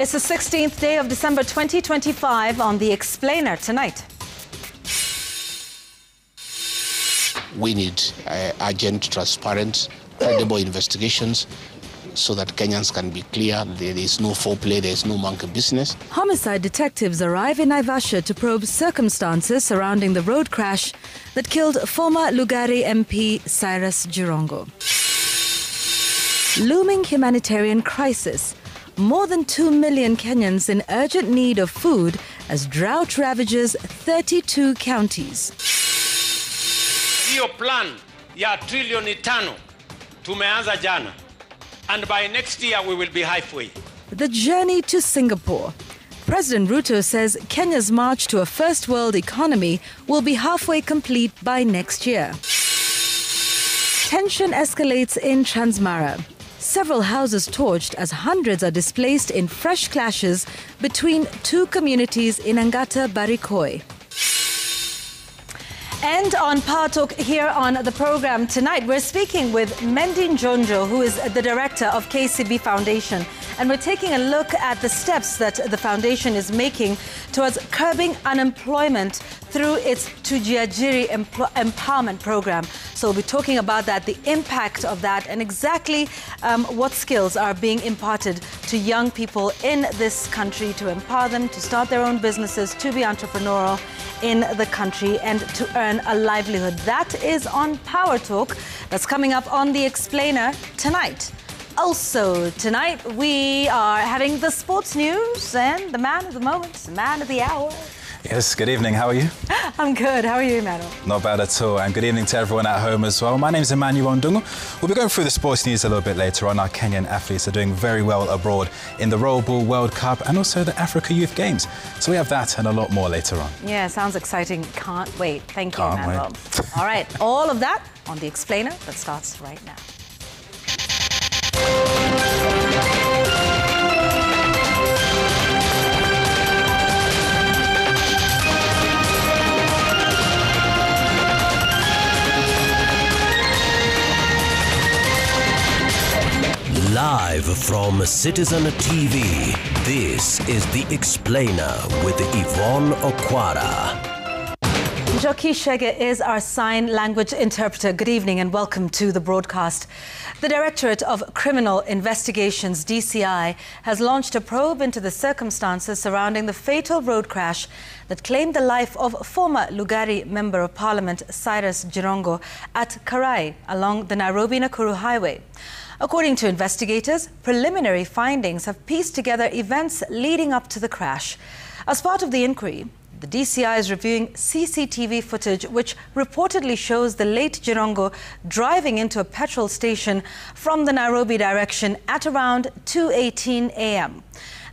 It's the 16th day of December 2025 on The Explainer tonight. We need urgent, transparent, credible investigations so that Kenyans can be clear. There is no foreplay, there is no monkey business. Homicide detectives arrive in Naivasha to probe circumstances surrounding the road crash that killed former Lugari MP Cyrus Jirongo. Looming humanitarian crisis. More than 2 million Kenyans in urgent need of food as drought ravages 32 counties. Hiyo plan ya trilioni 5 tumeanza jana, and by next year we will be halfway. The journey to Singapore. President Ruto says Kenya's march to a first world economy will be halfway complete by next year. Tension escalates in Transmara. Several houses torched as hundreds are displaced in fresh clashes between two communities in Angata Barikoi. And on Power Talk here on the program tonight, we're speaking with Mendi Njonjo, who is the director of KCB Foundation. And we're taking a look at the steps that the foundation is making towards curbing unemployment through its Tujiajiri empowerment program. So we'll be talking about that, the impact of that, and exactly what skills are being imparted to young people in this country to empower them to start their own businesses, to be entrepreneurial in the country and to earn a livelihood. That is on Power Talk. That's coming up on The Explainer tonight. Also tonight we are having the sports news and the man of the moment, the man of the hour. Yes, good evening. How are you? I'm good. How are you, Emmanuel? Not bad at all. And good evening to everyone at home as well. My name is Emmanuel Ndungu. We'll be going through the sports news a little bit later on. Our Kenyan athletes are doing very well abroad in the Rollerball World Cup and also the Africa Youth Games. So we have that and a lot more later on. Yeah, sounds exciting. Can't wait. Thank you, Emmanuel. All right, all of that on The Explainer that starts right now. Live from Citizen TV, this is The Explainer with Yvonne Okwara. Joki Shege is our sign language interpreter. Good evening and welcome to the broadcast. The Directorate of Criminal Investigations, DCI, has launched a probe into the circumstances surrounding the fatal road crash that claimed the life of former Lugari Member of Parliament Cyrus Jirongo at Karai along the Nairobi-Nakuru Highway. According to investigators, preliminary findings have pieced together events leading up to the crash. As part of the inquiry, the DCI is reviewing CCTV footage which reportedly shows the late Jirongo driving into a petrol station from the Nairobi direction at around 2:18 a.m.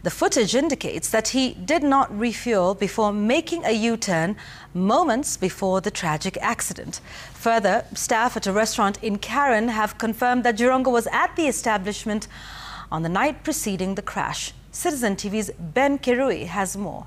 The footage indicates that he did not refuel before making a U-turn moments before the tragic accident. Further, staff at a restaurant in Karen have confirmed that Jirongo was at the establishment on the night preceding the crash. Citizen TV's Ben Kirui has more.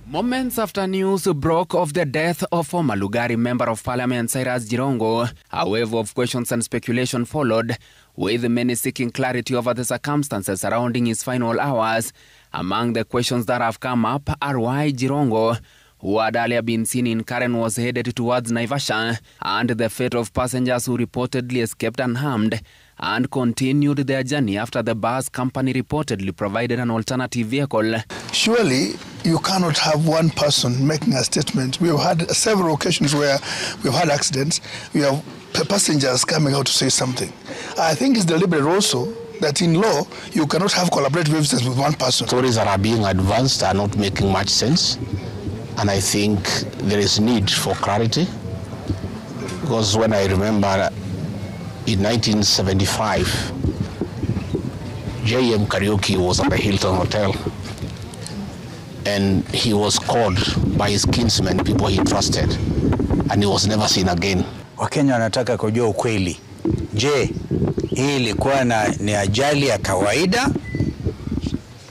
Moments after news broke of the death of former Lugari Member of Parliament Cyrus Jirongo, a wave of questions and speculation followed, with many seeking clarity over the circumstances surrounding his final hours. Among the questions that have come up are why Jirongo, who had earlier been seen in Karen, was headed towards Naivasha, and the fate of passengers who reportedly escaped unharmed and continued their journey after the bus company reportedly provided an alternative vehicle. Surely you cannot have one person making a statement. We have had several occasions where we've had accidents. We have passengers coming out to say something. I think it's deliberate also that in law you cannot have collaborative evidence with one person. Stories that are being advanced are not making much sense. And I think there is need for clarity, because when I remember in 1975, J.M. Kariuki was at the Hilton Hotel and he was called by his kinsmen, people he trusted, and he was never seen again. Wakenya wanataka kujua ukweli. Je, hii ilikuwa ni ajali ya kawaida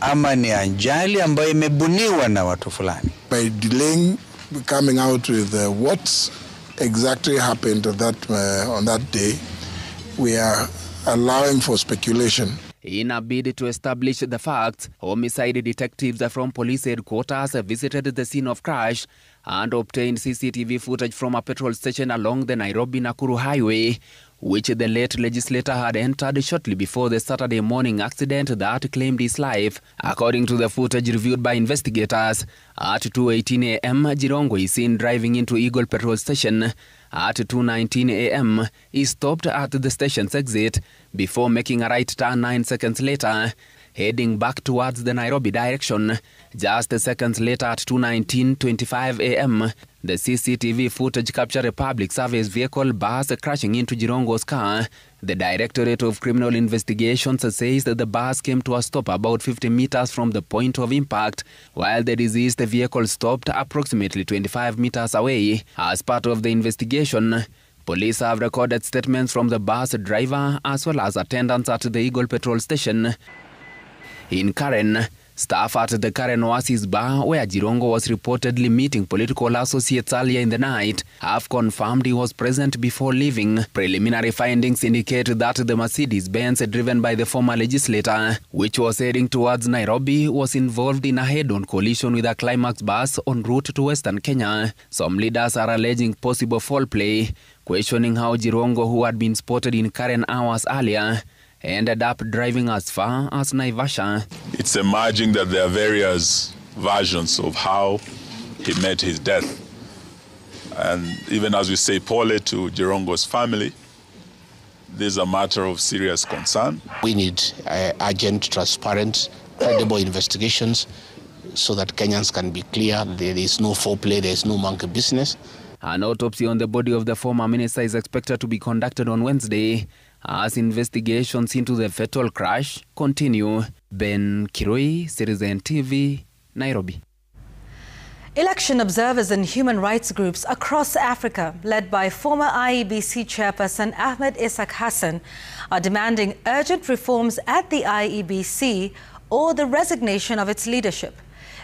ama ni ajali ambayo imebuniwa na watu fulani? By delaying coming out with what exactly happened on that day, we are allowing for speculation. In a bid to establish the facts, homicide detectives from police headquarters visited the scene of crash and obtained CCTV footage from a petrol station along the Nairobi-Nakuru highway, which the late legislator had entered shortly before the Saturday morning accident that claimed his life. According to the footage reviewed by investigators, at 2:18 a.m., Jirongo is seen driving into Eagle petrol station. At 2:19 a.m., he stopped at the station's exit before making a right turn 9 seconds later, heading back towards the Nairobi direction. Just seconds later at 2:19:25 a.m., the CCTV footage captured a public service vehicle bus crashing into Jirongo's car. The Directorate of Criminal Investigations says that the bus came to a stop about 50 meters from the point of impact, while the deceased vehicle stopped approximately 25 meters away. As part of the investigation, police have recorded statements from the bus driver as well as attendants at the Eagle petrol station. In Karen, staff at the Karen Oasis bar, where Jirongo was reportedly meeting political associates earlier in the night, have confirmed he was present before leaving. Preliminary findings indicate that the Mercedes-Benz driven by the former legislator, which was heading towards Nairobi, was involved in a head-on collision with a Climax bus en route to Western Kenya. Some leaders are alleging possible foul play, questioning how Jirongo, who had been spotted in Karen hours earlier, ended up driving as far as Naivasha. It's emerging that there are various versions of how he met his death. And even as we say poorly to Jirongo's family, this is a matter of serious concern. We need urgent, transparent, credible investigations so that Kenyans can be clear there is no foul play, there is no monkey business. An autopsy on the body of the former minister is expected to be conducted on Wednesday as investigations into the fatal crash continue. Ben Kirui, Citizen TV, Nairobi. Election observers and human rights groups across Africa, led by former IEBC chairperson Ahmed Isaac Hassan, are demanding urgent reforms at the IEBC or the resignation of its leadership.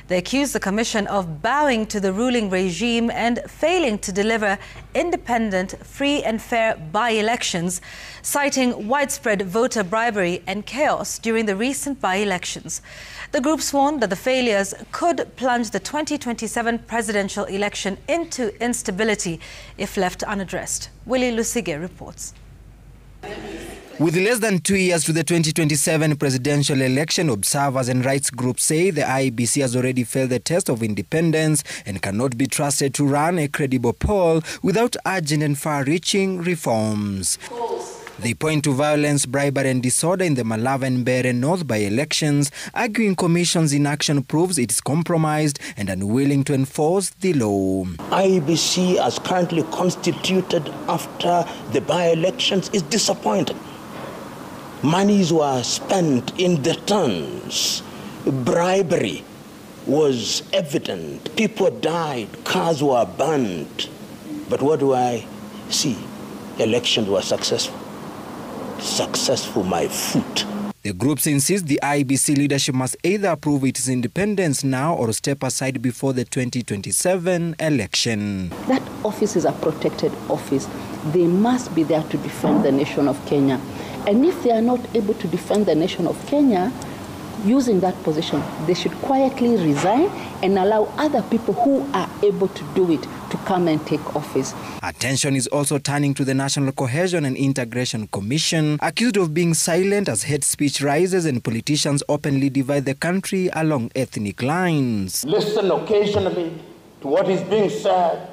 They accuse the Commission of bowing to the ruling regime and failing to deliver independent, free and fair by-elections, citing widespread voter bribery and chaos during the recent by-elections. The groups warned that the failures could plunge the 2027 presidential election into instability if left unaddressed. Willie Lusige reports. With less than 2 years to the 2027 presidential election, observers and rights groups say the IEBC has already failed the test of independence and cannot be trusted to run a credible poll without urgent and far-reaching reforms. They point to violence, bribery and disorder in the Malava and Mbeere North by-elections, arguing Commission's inaction proves it is compromised and unwilling to enforce the law. IEBC, as currently constituted after the by-elections, is disappointing. Monies were spent in the tons. Bribery was evident. People died. Cars were burned. But what do I see? Elections were successful. Successful, my foot. The groups insist the IEBC leadership must either approve its independence now or step aside before the 2027 election. That office is a protected office. They must be there to defend the nation of Kenya. And if they are not able to defend the nation of Kenya, using that position, they should quietly resign and allow other people who are able to do it to come and take office. Attention is also turning to the National Cohesion and Integration Commission, accused of being silent as hate speech rises and politicians openly divide the country along ethnic lines. Listen occasionally to what is being said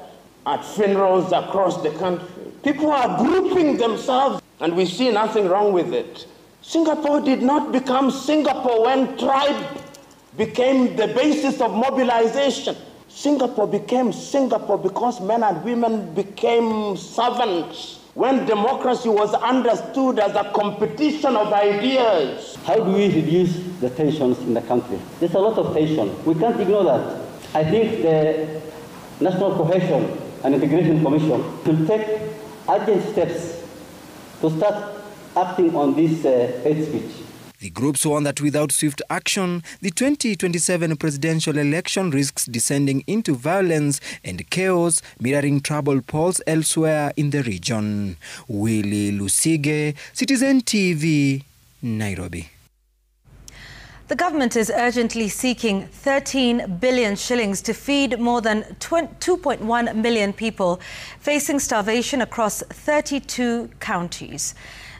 at funerals across the country. People are grouping themselves, and we see nothing wrong with it. Singapore did not become Singapore when tribe became the basis of mobilization. Singapore became Singapore because men and women became servants. When democracy was understood as a competition of ideas. How do we reduce the tensions in the country? There's a lot of tension. We can't ignore that. I think the National Cohesion and Integration Commission should take urgent steps to start acting on this hate speech. The groups warn that without swift action, the 2027 presidential election risks descending into violence and chaos, mirroring troubled polls elsewhere in the region. Willie Lusige, Citizen TV, Nairobi. The government is urgently seeking 13 billion shillings to feed more than 2.1 million people facing starvation across 32 counties.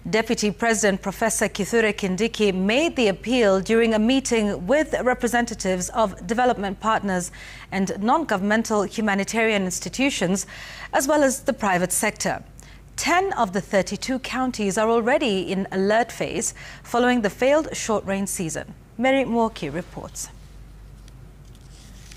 Deputy President Professor Kithure Kindiki made the appeal during a meeting with representatives of development partners and non-governmental humanitarian institutions, as well as the private sector. 10 of the 32 counties are already in alert phase following the failed short rain season. Mary Mwoki reports.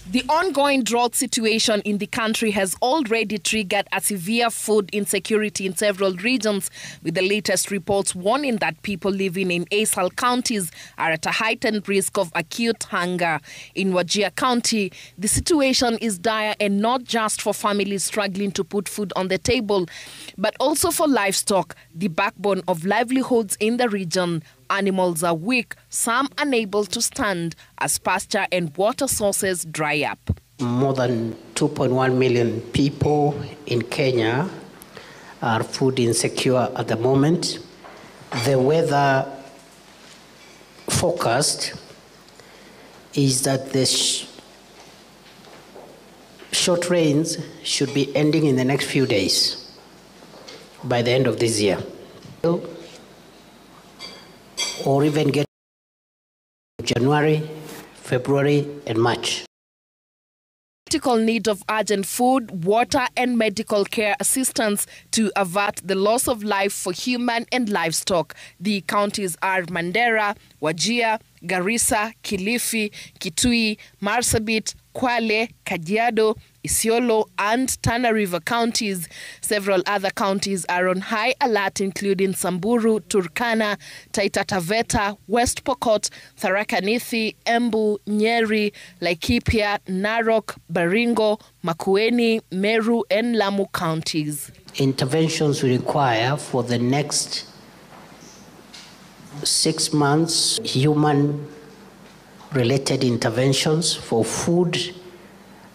The ongoing drought situation in the country has already triggered a severe food insecurity in several regions, with the latest reports warning that people living in Aysal counties are at a heightened risk of acute hunger. In Wajir County, the situation is dire, and not just for families struggling to put food on the table, but also for livestock, the backbone of livelihoods in the region. Animals are weak, some unable to stand as pasture and water sources dry up. More than 2.1 million people in Kenya are food insecure at the moment. The weather forecast is that the short rains should be ending in the next few days, by the end of this year, or even get January, February, and March. Critical need of urgent food, water, and medical care assistance to avert the loss of life for human and livestock. The counties are Mandera, Wajir, Garissa, Kilifi, Kitui, Marsabit, Kwale, Kajiado, Isiolo, and Tana River counties. Several other counties are on high alert, including Samburu, Turkana, Taita Taveta, West Pokot, Tharaka Nithi, Embu, Nyeri, Laikipia, Narok, Baringo, Makueni, Meru, and Lamu counties. Interventions we require for the next 6 months, human-related interventions for food,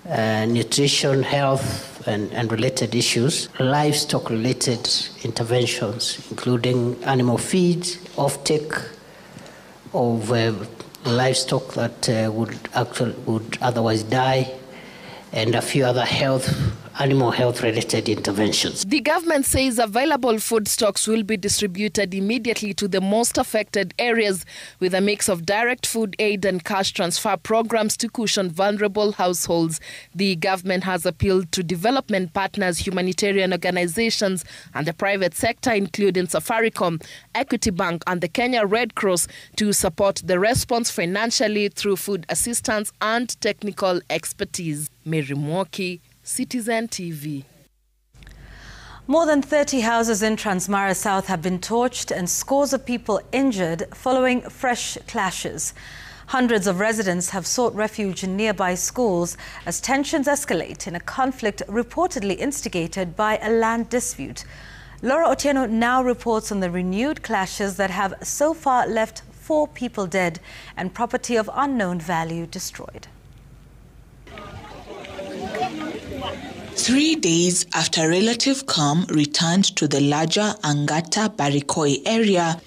nutrition, health, and related issues, livestock-related interventions, including animal feed, offtake of livestock that would otherwise die, and a few other animal health-related interventions. The government says available food stocks will be distributed immediately to the most affected areas, with a mix of direct food aid and cash transfer programs to cushion vulnerable households. The government has appealed to development partners, humanitarian organizations, and the private sector, including Safaricom, Equity Bank, and the Kenya Red Cross, to support the response financially through food assistance and technical expertise. Mary Mwoki, Citizen TV. More than 30 houses in Transmara South have been torched and scores of people injured following fresh clashes. Hundreds of residents have sought refuge in nearby schools as tensions escalate in a conflict reportedly instigated by a land dispute. Laura Otieno now reports on the renewed clashes that have so far left 4 people dead and property of unknown value destroyed. 3 days after relative calm returned to the larger Angata Barikoi area,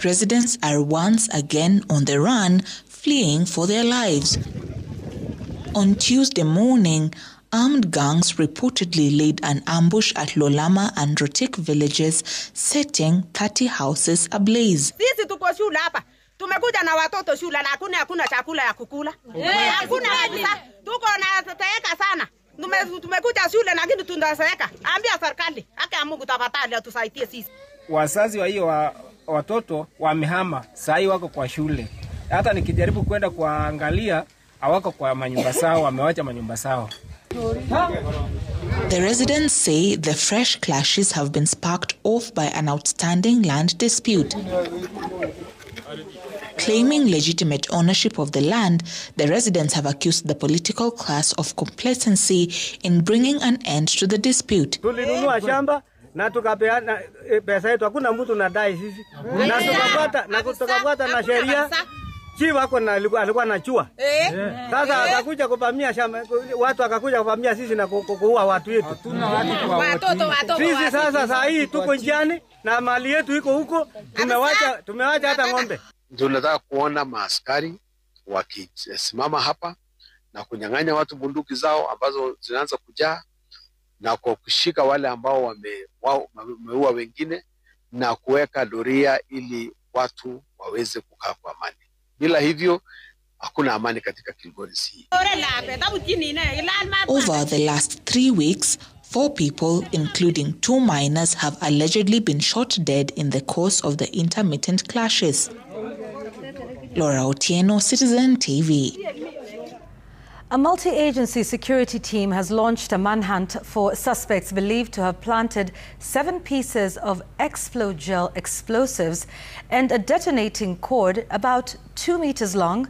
residents are once again on the run, fleeing for their lives. On Tuesday morning, armed gangs reportedly laid an ambush at Lolama and Rotik villages, setting 30 houses ablaze. Tumekuja na watoto shule na hakuna chakula ya kukula. Hakuna kabisa. Tuko na taeka sana. Tumekuja shule lakini tunasaeka. Ambia serikali, haki ya Mungu tafadhali atusaidie sisi. Wazazi wa hiyo watoto wamehama, sasa wako kwa shule. Hata nikijaribu kwenda kuangalia hawako kwa manyumba zao, wamewacha manyumba zao. The residents say the fresh clashes have been sparked off by an outstanding land dispute. Claiming legitimate ownership of the land, the residents have accused the political class of complacency in bringing an end to the dispute. Tulinunua shamba na tukapeana pesa yetu, hakuna mtu nadai sisi. Na tukapata na sheria. Si wako na alikuwa anachua. Sasa akakuja kuvamia shamba, watu akakuja kuvamia sisi na kuua watu wetu. Watoto. Sisi sasa saa hii tuko njiani na mali yetu iko huko, tumewacha hata ng'ombe. Tunataka kuona maaskari wakisimama hapa na kunyang'anya watu bunduki zao ambazo zinaanza kujaa na kwa kushika wale ambao wameua wengine na kuweka doria ili watu waweze kukaa kwa amani. Bila hivyo hakuna amani katika Kilgoris hii. Over the last 3 weeks, 4 people, including 2 minors, have allegedly been shot dead in the course of the intermittent clashes. Laura Otieno, Citizen TV. A multi-agency security team has launched a manhunt for suspects believed to have planted 7 pieces of Explogel explosives and a detonating cord about 2 meters long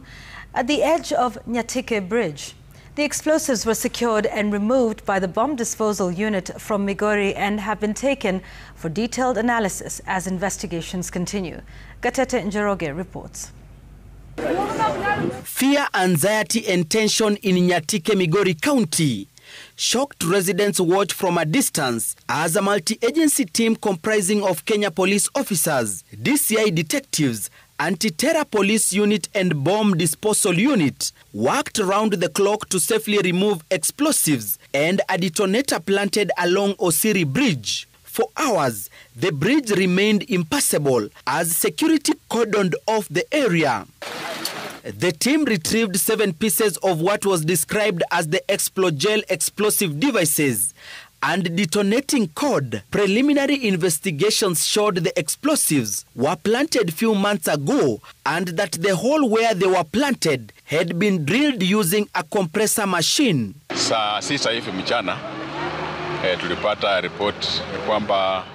at the edge of Nyatike Bridge. The explosives were secured and removed by the bomb disposal unit from Migori and have been taken for detailed analysis as investigations continue. Gatete Njoroge reports. Fear, anxiety and tension in Nyatike, Migori County. Shocked residents watch from a distance as a multi-agency team comprising of Kenya police officers, DCI detectives, anti-terror police unit and bomb disposal unit worked round the clock to safely remove explosives and a detonator planted along Osiri Bridge. For hours, the bridge remained impassable as security cordoned off the area. The team retrieved 7 pieces of what was described as the Explogel explosive devices and detonating cord. Preliminary investigations showed the explosives were planted few months ago and that the hole where they were planted had been drilled using a compressor machine. Saa 6 hivi mchana tulipata report kwamba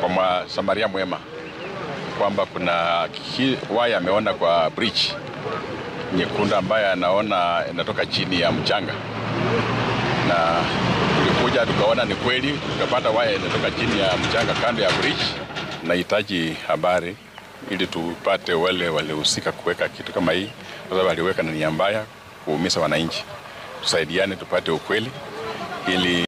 kwa Samaria Mwema kwamba kuna waya ameona kwa bridge nyekundu ambaye anaona inatoka chini ya mchanga, na tulikuja tukaona ni kweli, tukapata waya inatoka chini ya mchanga kando ya bridge. Nahitaji habari ili tupate wale walihusika kuweka kitu kama hii, kwa sababu waliweka na nia mbaya kuumiza wananchi. Tusaidiane tupate ukweli ili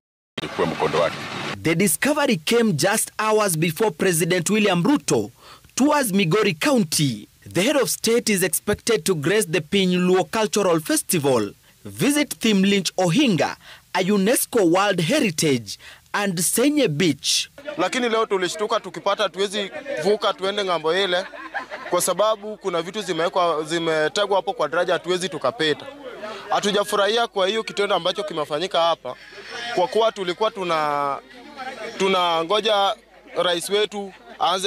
kuwe mkondo wake. The discovery came just hours before President William Ruto tours Migori County. The head of state is expected to grace the Piny Luo Cultural Festival, visit Thimlinch Ohinga, a UNESCO World Heritage, and Senye Beach. Lakini leo tulishtuka tukipata tuwezi vuka tuende ngambo ile kwa sababu kuna vitu zimetegwa hapo kwa daraja tuwezi tukapeta. Hatujafurahia kwa hiyo kitendo ambacho kimefanyika hapa, kwa kuwa tulikuwa tuna ngoja rais wetu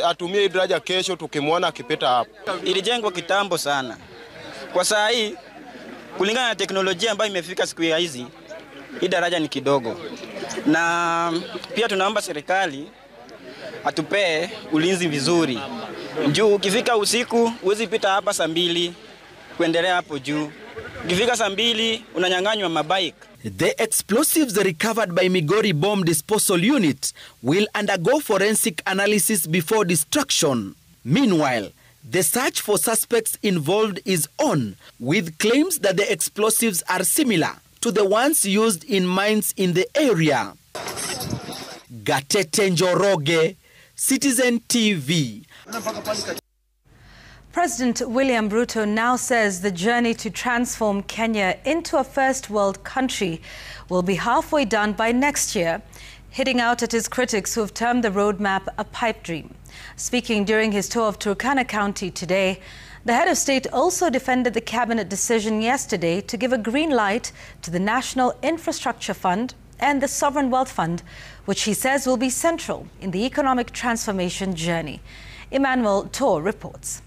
atumie daraja kesho tukimwona akipita hapa. Ilijengwa kitambo sana. Kwa saa hii kulingana na teknolojia ambayo imefika siku hizi, hii daraja ni kidogo. Na pia tunaomba serikali atupee ulinzi vizuri. Juu ukifika usiku huwezi pita hapa saa 2 kuendelea hapo juu. Ukifika saa 2 unanyang'anywa mabike. The explosives recovered by Migori Bomb Disposal Unit will undergo forensic analysis before destruction. Meanwhile, the search for suspects involved is on, with claims that the explosives are similar to the ones used in mines in the area. Gatete Njoroge, Citizen TV. President William Ruto now says the journey to transform Kenya into a first world country will be halfway done by next year, hitting out at his critics who have termed the roadmap a pipe dream. Speaking during his tour of Turkana County today, the head of state also defended the cabinet decision yesterday to give a green light to the National Infrastructure Fund and the Sovereign Wealth Fund, which he says will be central in the economic transformation journey. Emmanuel Tor reports.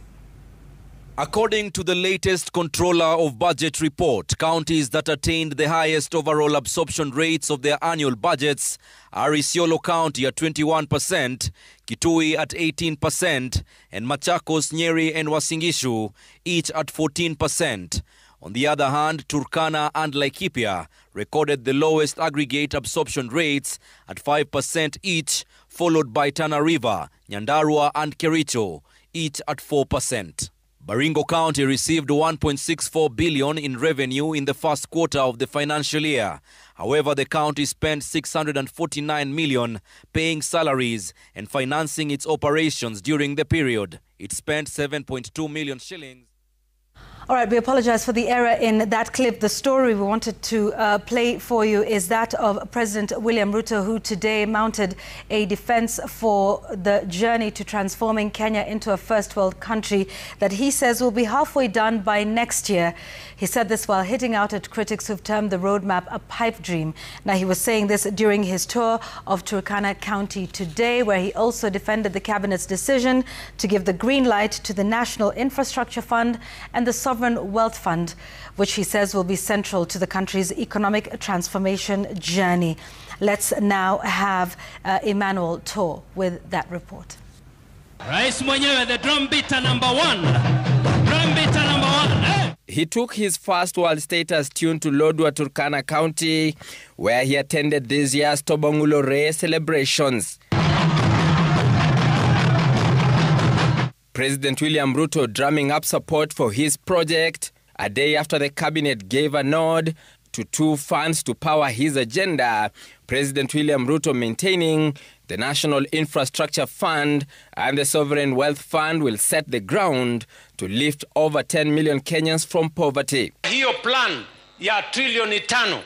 According to the latest Controller of Budget report, counties that attained the highest overall absorption rates of their annual budgets are Isiolo County at 21%, Kitui at 18%, and Machakos, Nyeri and Uasin Gishu each at 14%. On the other hand, Turkana and Laikipia recorded the lowest aggregate absorption rates at 5% each, followed by Tana River, Nyandarua and Kericho, each at 4%. Baringo County received 1.64 billion in revenue in the first quarter of the financial year. However, the county spent 649 million paying salaries and financing its operations during the period. It spent 7.2 million shillings. All right, we apologize for the error in that clip. The story we wanted to play for you is that of President William Ruto, who today mounted a defense for the journey to transforming Kenya into a first world country that he says will be halfway done by next year. He said this while hitting out at critics who've termed the roadmap a pipe dream. Now, he was saying this during his tour of Turkana County today, where he also defended the cabinet's decision to give the green light to the National Infrastructure Fund and the Sovereign Wealth Fund, which he says will be central to the country's economic transformation journey. Let's now have Emmanuel Tor with that report. Rais mwenyewe, the drum beater number one. Drum beater number one. Hey! He took his first world status tune to Lodwar, Turkana County, where he attended this year's Tobongulo Rey celebrations. President William Ruto drumming up support for his project a day after the cabinet gave a nod to two funds to power his agenda. President William Ruto maintaining the National Infrastructure Fund and the Sovereign Wealth Fund will set the ground to lift over 10 million Kenyans from poverty. Hiyo plan ya trilioni 5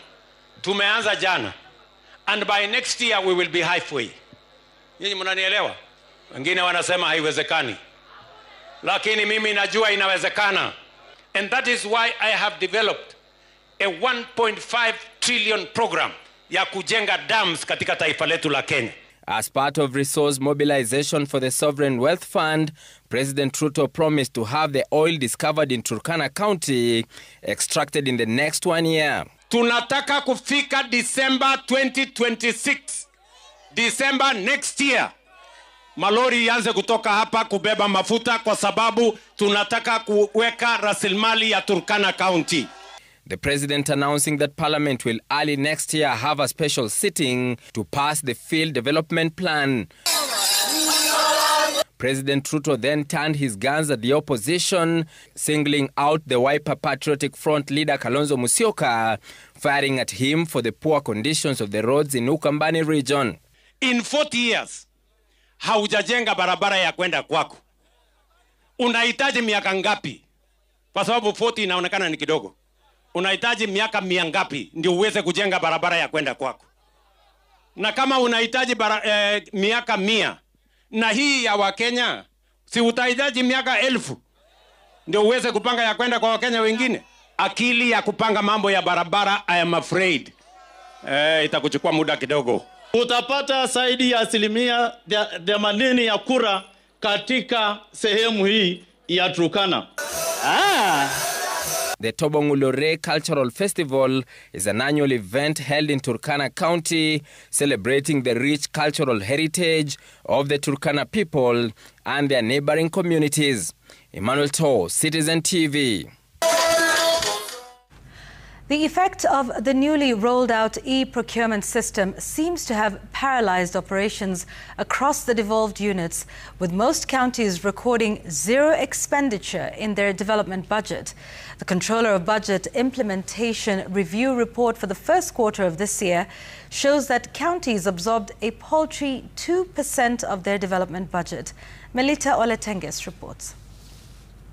tumeanza jana, and by next year we will be halfway. Nyinyi mnanielewa? Wengine wanasema haiwezekani, lakini mimi najua inawezekana. And that is why I have developed a 1.5 trillion program ya kujenga dams katika taifa letu la Kenya. As part of resource mobilization for the Sovereign Wealth Fund, President Ruto promised to have the oil discovered in Turkana County extracted in the next 1 year. Tunataka kufika December 2026. December next year. Malori yanze kutoka hapa kubeba mafuta kwa sababu tunataka kuweka rasilimali ya Turkana County. The president announcing that Parliament will early next year have a special sitting to pass the field development plan. President Ruto then turned his guns at the opposition, singling out the Wiper Patriotic Front leader Kalonzo Musyoka, firing at him for the poor conditions of the roads in Ukambani region. In 40 years, haujajenga barabara ya kwenda kwako. Unahitaji miaka ngapi? Kwa sababu 40 inaonekana ni kidogo. Unahitaji miaka 100 ngapi ndio uweze kujenga barabara ya kwenda kwako? Na kama unahitaji miaka 100 na hii ya Wakenya, si utahitaji miaka 1000 ndio uweze kupanga ya kwenda kwa Wakenya wengine? Akili ya kupanga mambo ya barabara, I am afraid itakuchukua muda kidogo. Utapata zaidi ya 80% ya kura katika sehemu hii ya Turkana. The Tobongulo Rey Cultural Festival is an annual event held in Turkana County, celebrating the rich cultural heritage of the Turkana people and their neighboring communities. Emmanuel Tor, Citizen TV. The effect of the newly rolled out e-procurement system seems to have paralyzed operations across the devolved units, with most counties recording zero expenditure in their development budget. The Controller of Budget Implementation Review report for the first quarter of this year shows that counties absorbed a paltry 2% of their development budget. Melita Oletenges reports.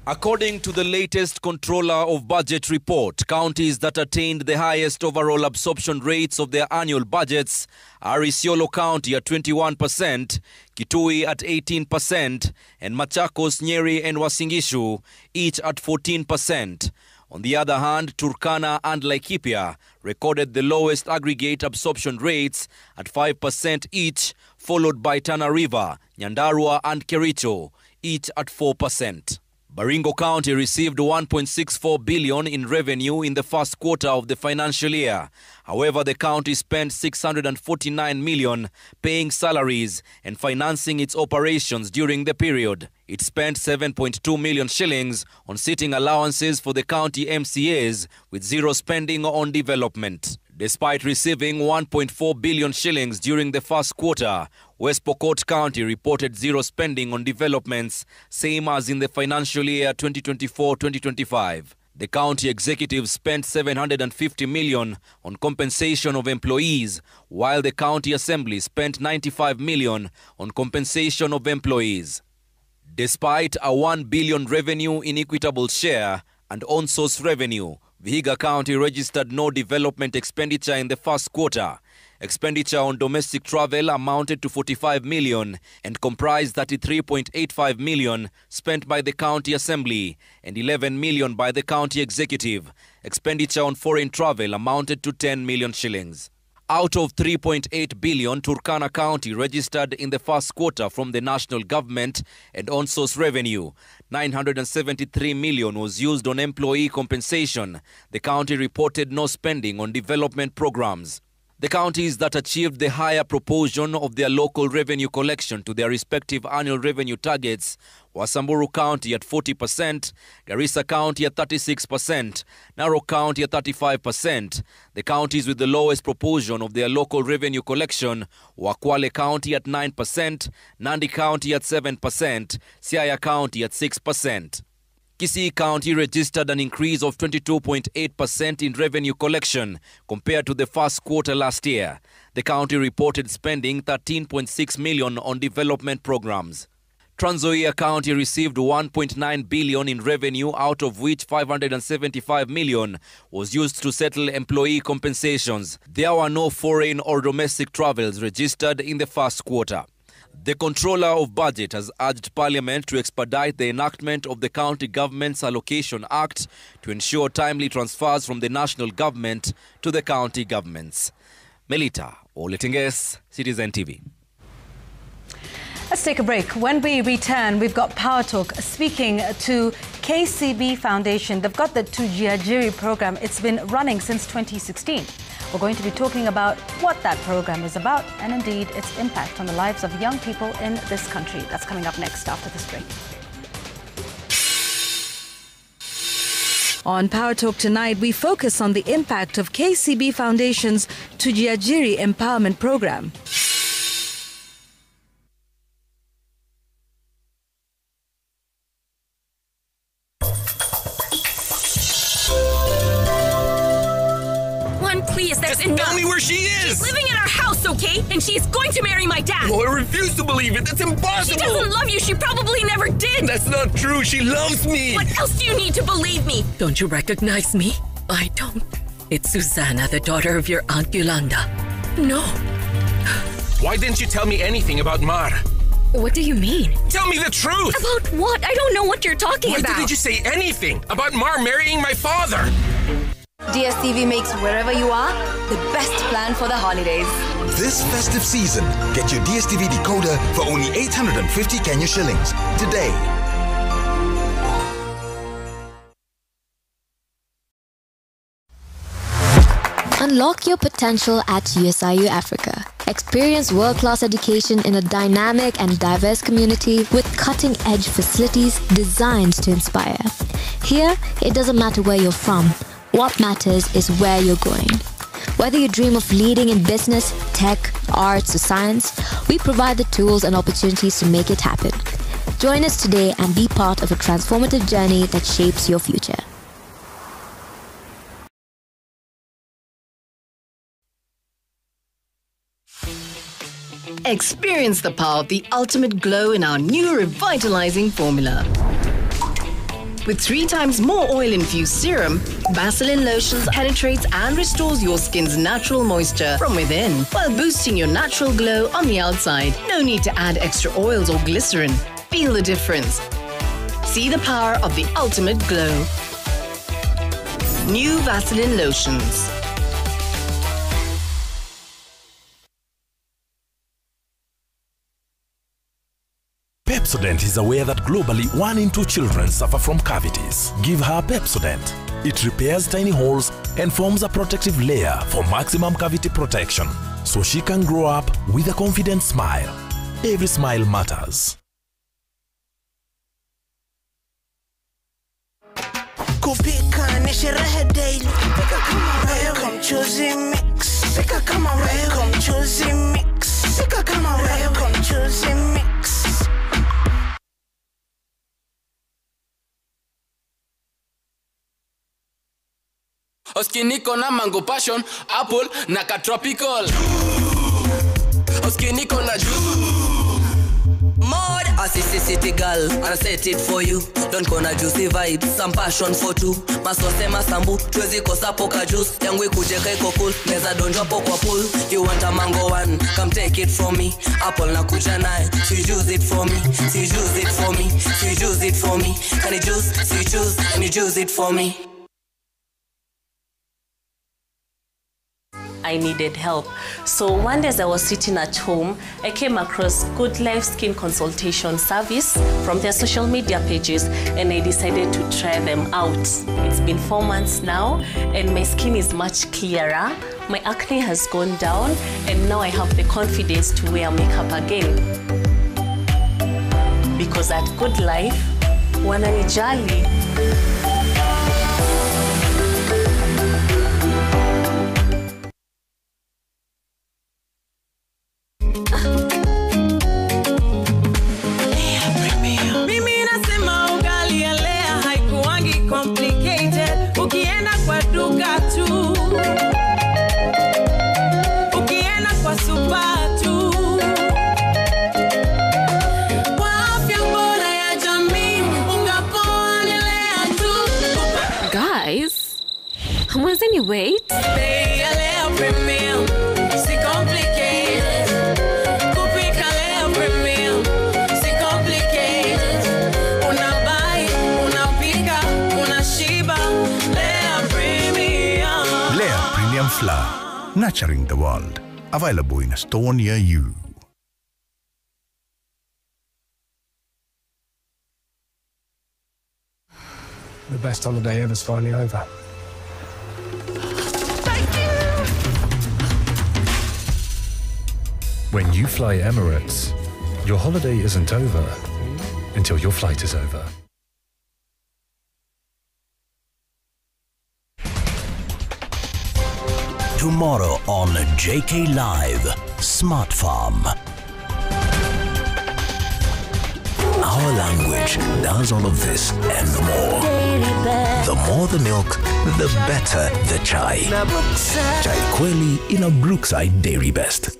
According to the latest Controller of Budget report, counties that attained the highest overall absorption rates of their annual budgets are Isiolo County at 21%, Kitui at 18%, and Machakos, Nyeri and Uasin Gishu each at 14%. On the other hand, Turkana and Laikipia recorded the lowest aggregate absorption rates at 5% each, followed by Tana River, Nyandarua and Kericho, each at 4%. Baringo County received 1.64 billion in revenue in the first quarter of the financial year. However, the county spent 649 million paying salaries and financing its operations during the period. It spent 7.2 million shillings on sitting allowances for the county MCAs, with zero spending on development. Despite receiving 1.4 billion shillings during the first quarter, West Pokot County reported zero spending on developments, same as in the financial year 2024-2025. The county executive spent 750 million on compensation of employees, while the county assembly spent 95 million on compensation of employees. Despite a 1 billion revenue inequitable share and on-source revenue, Vihiga County registered no development expenditure in the first quarter. Expenditure on domestic travel amounted to 45 million and comprised 33.85 million spent by the county assembly and 11 million by the county executive. Expenditure on foreign travel amounted to 10 million shillings. Out of 3.8 billion, Turkana County registered in the first quarter from the national government and on-source revenue. 973 million was used on employee compensation. The county reported no spending on development programs. The counties that achieved the higher proportion of their local revenue collection to their respective annual revenue targets were Samburu County at 40%, Garissa County at 36%, Narok County at 35%. The counties with the lowest proportion of their local revenue collection were Kwale County at 9%, Nandi County at 7%, Siaya County at 6%. Kisii County registered an increase of 22.8% in revenue collection compared to the first quarter last year. The county reported spending 13.6 million on development programs. Trans Nzoia County received 1.9 billion in revenue, out of which 575 million was used to settle employee compensations. There were no foreign or domestic travels registered in the first quarter. The Controller of Budget has urged Parliament to expedite the enactment of the County Government's Allocation Act to ensure timely transfers from the national government to the county governments. Melita Oletinges, Citizen TV. Let's take a break. When we return, we've got Power Talk speaking to KCB Foundation. They've got the Tujiajiri program. It's been running since 2016. We're going to be talking about what that program is about and indeed its impact on the lives of young people in this country. That's coming up next after this break. On Power Talk tonight, we focus on the impact of KCB Foundation's Tujiajiri Empowerment Program. Please, there's enough. Tell me where she is. She's living in our house, okay? And she's going to marry my dad. Oh, I refuse to believe it. That's impossible. She doesn't love you. She probably never did. That's not true. She loves me. What else do you need to believe me? Don't you recognize me? I don't. It's Susanna, the daughter of your Aunt Yolanda. No. Why didn't you tell me anything about Mar? What do you mean? Tell me the truth. About what? I don't know what you're talking about. Why didn't you say anything about Mar marrying my father? DSTV makes wherever you are the best plan for the holidays. This festive season, get your DSTV decoder for only 850 Kenya shillings today. Unlock your potential at USIU Africa. Experience world-class education in a dynamic and diverse community with cutting-edge facilities designed to inspire. Here, it doesn't matter where you're from. What matters is where you're going. Whether you dream of leading in business, tech, arts, or science, we provide the tools and opportunities to make it happen. Join us today and be part of a transformative journey that shapes your future. Experience the power of the ultimate glow in our new revitalizing formula. With 3 times more oil-infused serum, Vaseline Lotions penetrates and restores your skin's natural moisture from within, while boosting your natural glow on the outside. No need to add extra oils or glycerin. Feel the difference. See the power of the ultimate glow. New Vaseline Lotions. Pepsodent is aware that globally 1 in 2 children suffer from cavities. Give her Pepsodent. It repairs tiny holes and forms a protective layer for maximum cavity protection, so she can grow up with a confident smile. Every smile matters. Kupika ni sherehe daily. Welcome mchuzi mix. Pika kama wewe mchuzi mix. Pika kama wewe mchuzi mix. Oski niko na mango passion, apple na ka tropical. Oski niko na Mod, assisi city girl, and I set it for you. Don't gonna juicy vibes, some passion for two. Masose masambu, twezi kosa poka juice. Yangu ikujeka iko cool, neza donjwa po kwa pool. You want a mango one, come take it from me. Apple na kuja nae, so you juice it for me. So you juice it for me, so you juice it for me. Can you juice, so you choose, and you juice it for me. I needed help. So one day as I was sitting at home, I came across Good Life Skin Consultation Service from their social media pages, and I decided to try them out. It's been 4 months now, and my skin is much clearer. My acne has gone down, and now I have the confidence to wear makeup again. Because at Good Life, wananijali. Mimi nasema ugali ya Lea haikuwangi complicated. Ukienda kwa duka tu, ukienda kwa supa tu, kwa afya bora ya jamii, ungapoa ni Lea tu. Guys, hamwezeni wait? Bei ya Lea Premium, si complicated. Kupika Lea Premium, si complicated. Unabai, unapika, unashiba. Lea Premium. Lea Premium Flour, nurturing the world. Available in a store near you. The best holiday ever's finally over. When you fly Emirates, your holiday isn't over until your flight is over. Tomorrow on JK Live, Smart Farm. Our language does all of this and more. The more the milk, the better the chai. Chai Kweli in a Brookside Dairy Best.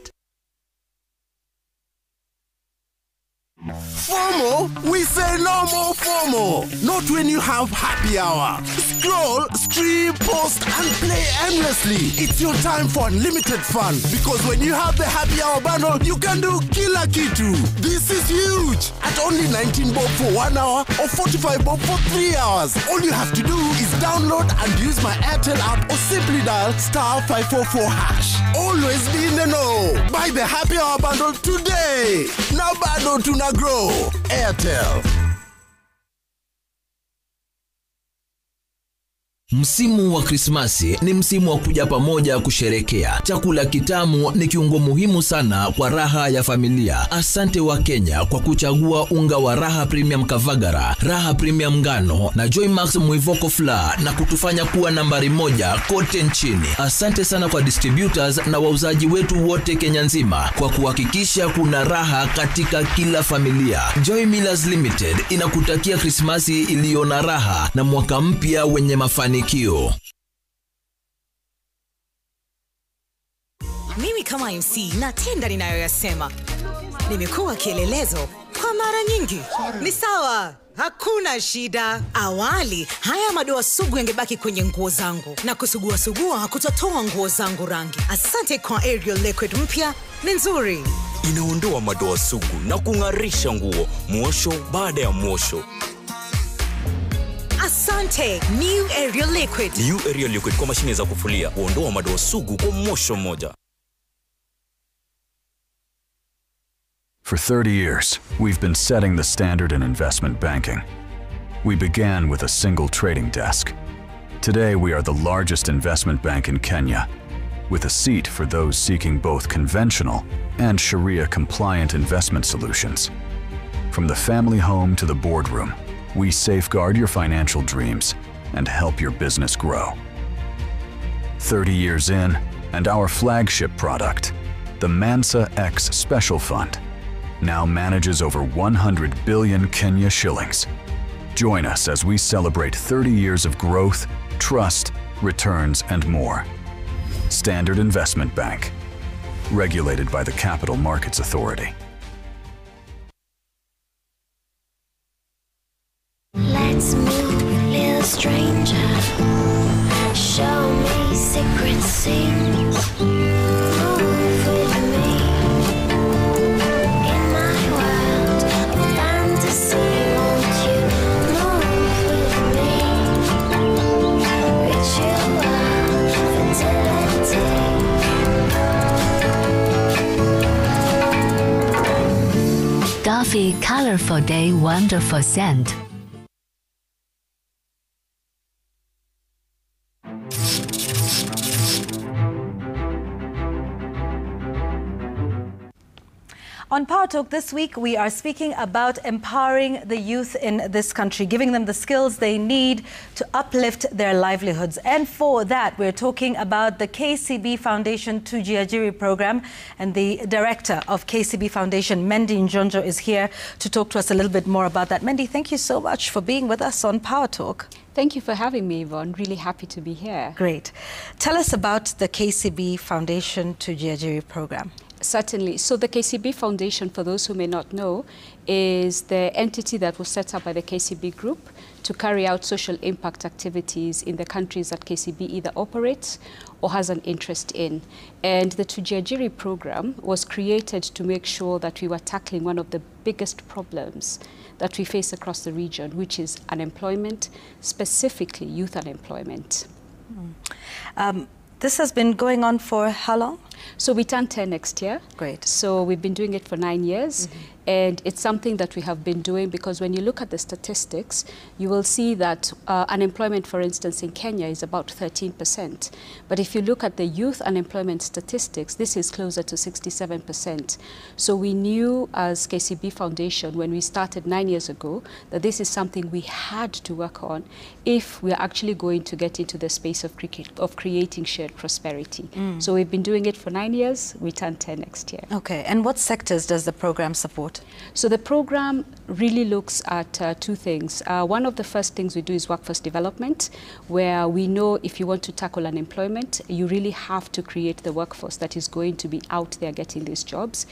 FOMO? We say no more FOMO. Not when you have happy hour. Scroll, stream, post, and play endlessly. It's your time for unlimited fun. Because when you have the happy hour bundle, you can do kila kitu. This is huge. At only 19 bob for 1 hour or 45 bob for 3 hours. All you have to do is download and use my Airtel app or simply dial *544#. Always be in the know. Buy the happy hour bundle today. Now bado tuna grow. Airtel. Msimu wa Krismasi ni msimu wa kuja pamoja kusherekea. Chakula kitamu ni kiungo muhimu sana kwa raha ya familia. Asante wa Kenya kwa kuchagua unga wa Raha Premium Kavagara, Raha Premium Ngano na Joymax Mwivoko Flour na kutufanya kuwa nambari 1 kote nchini. Asante sana kwa distributors na wauzaji wetu wote Kenya nzima kwa kuhakikisha kuna raha katika kila familia. Joy Millers Limited inakutakia Krismasi iliyo na raha na mwaka mpya wenye mafanikio. Mimi kama MC natenda ninayoyasema. Nimekuwa kielelezo kwa mara nyingi. Ni sawa, hakuna shida. Awali, haya madoa sugu yangebaki kwenye nguo zangu. Na kusugua hakutotoa nguo zangu rangi. Asante kwa Ariel Liquid mpya, ni nzuri. Inaondoa madoa sugu na kung'arisha nguo, mwosho baada ya mwosho. Asante, New Ariel Liquid. New Ariel Liquid kwa mashine za kufulia, huondoa madoa sugu kwa mwosho mmoja. For 30 years, we've been setting the standard in investment banking. We began with a single trading desk. Today, we are the largest investment bank in Kenya, with a seat for those seeking both conventional and Sharia-compliant investment solutions. From the family home to the boardroom, we safeguard your financial dreams and help your business grow. 30 years in, and our flagship product, the Mansa X Special Fund, now manages over 100 billion Kenya shillings. Join us as we celebrate 30 years of growth, trust, returns, and more. Standard Investment Bank, regulated by the Capital Markets Authority. Let's meet, little stranger. Show me secret scenes. Move with me in my world of fantasy. Won't you move with me? Ritual fertility. Duffy Colorful Day Wonderful Scent. On Power Talk this week, we are speaking about empowering the youth in this country, giving them the skills they need to uplift their livelihoods. And for that, we're talking about the KCB Foundation Tujiajiri program. And the director of KCB Foundation, Mendy Njonjo, is here to talk to us a little bit more about that. Mendy, thank you so much for being with us on Power Talk. Thank you for having me, Yvonne. Really happy to be here. Great. Tell us about the KCB Foundation Tujiajiri program. Certainly. So the KCB Foundation, for those who may not know, is the entity that was set up by the KCB Group to carry out social impact activities in the countries that KCB either operates or has an interest in. And the Tujiajiri program was created to make sure that we were tackling one of the biggest problems that we face across the region, which is unemployment, specifically youth unemployment. This has been going on for how long? So we turn 10 next year. Great. So we've been doing it for 9 years. And it's something that we have been doing because when you look at the statistics, you will see that unemployment, for instance, in Kenya is about 13%. But if you look at the youth unemployment statistics, this is closer to 67%. So we knew as KCB Foundation when we started 9 years ago that this is something we had to work on if we are actually going to get into the space of creating shared prosperity. So we've been doing it for 9 years. We turn 10 next year. Okay. And what sectors does the program support? So the program really looks at two things. One of the first things we do is workforce development, where we know if you want to tackle unemployment, you really have to create the workforce that is going to be out there getting these jobs.